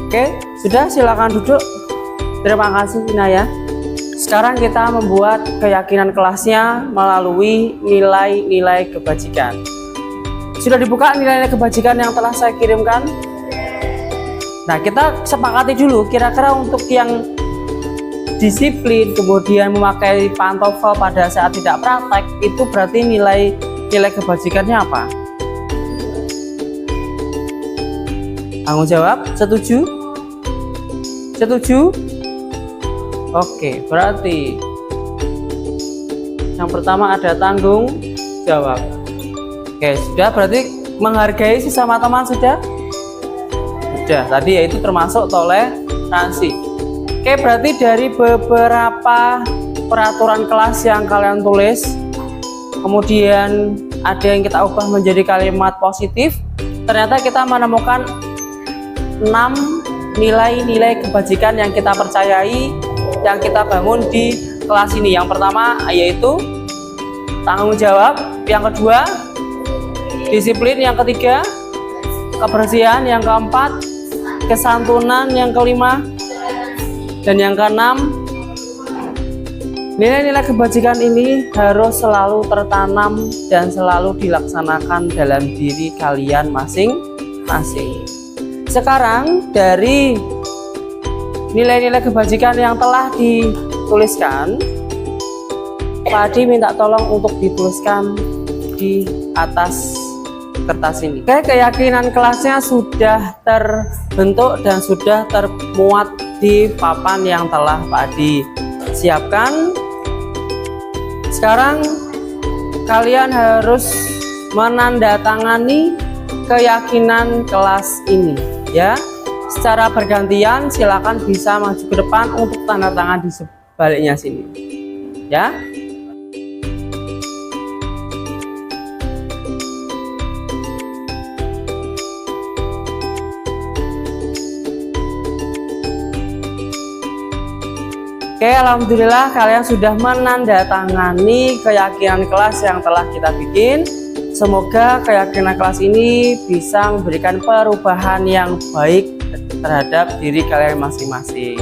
Oke, sudah, silakan duduk. Terima kasih Inaya. Sekarang kita membuat keyakinan kelasnya melalui nilai-nilai kebajikan. Sudah dibuka nilai-nilai kebajikan yang telah saya kirimkan? Nah, kita sepakati dulu kira-kira untuk yang disiplin, kemudian memakai pantofel pada saat tidak praktek, itu berarti nilai kebajikannya apa? Tanggung jawab, setuju? Setuju? Oke, berarti yang pertama ada tanggung jawab. Oke, sudah, berarti menghargai sesama teman sudah? Sudah, tadi yaitu termasuk toleransi. Oke, berarti dari beberapa peraturan kelas yang kalian tulis, kemudian ada yang kita ubah menjadi kalimat positif, ternyata kita menemukan 6 nilai-nilai kebajikan yang kita percayai, yang kita bangun di kelas ini. Yang pertama yaitu tanggung jawab, yang kedua disiplin, yang ketiga kebersihan, yang keempat kesantunan, yang kelima, dan yang keenam, nilai-nilai kebajikan ini harus selalu tertanam dan selalu dilaksanakan dalam diri kalian masing-masing. Sekarang dari nilai-nilai kebajikan yang telah dituliskan, Pak Adi minta tolong untuk dituliskan di atas kertas ini. Oke, keyakinan kelasnya sudah terbentuk dan sudah termuat di papan yang telah Pak Adi siapkan. Sekarang kalian harus menandatangani keyakinan kelas ini, ya. Secara bergantian, silakan bisa maju ke depan untuk tanda tangan di sebaliknya sini, ya. Oke, alhamdulillah kalian sudah menandatangani keyakinan kelas yang telah kita bikin. Semoga keyakinan kelas ini bisa memberikan perubahan yang baik terhadap diri kalian masing-masing.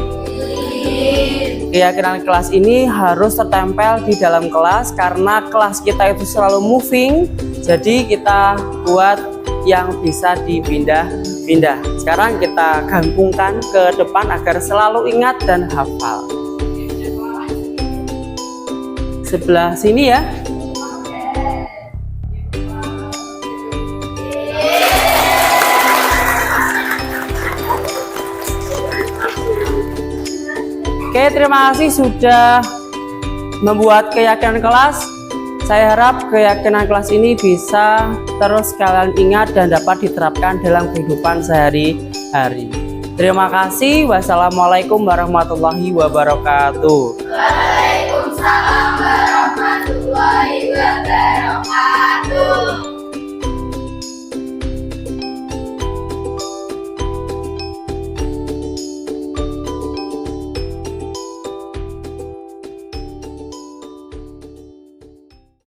Keyakinan kelas ini harus tertempel di dalam kelas karena kelas kita itu selalu moving. Jadi kita buat yang bisa dipindah-pindah. Sekarang kita gabungkan ke depan agar selalu ingat dan hafal. Sebelah sini ya. Oke, terima kasih sudah membuat keyakinan kelas. Saya harap keyakinan kelas ini bisa terus kalian ingat dan dapat diterapkan dalam kehidupan sehari-hari. Terima kasih. Wassalamualaikum warahmatullahi wabarakatuh. Waalaikumsalam warahmatullahi wabarakatuh.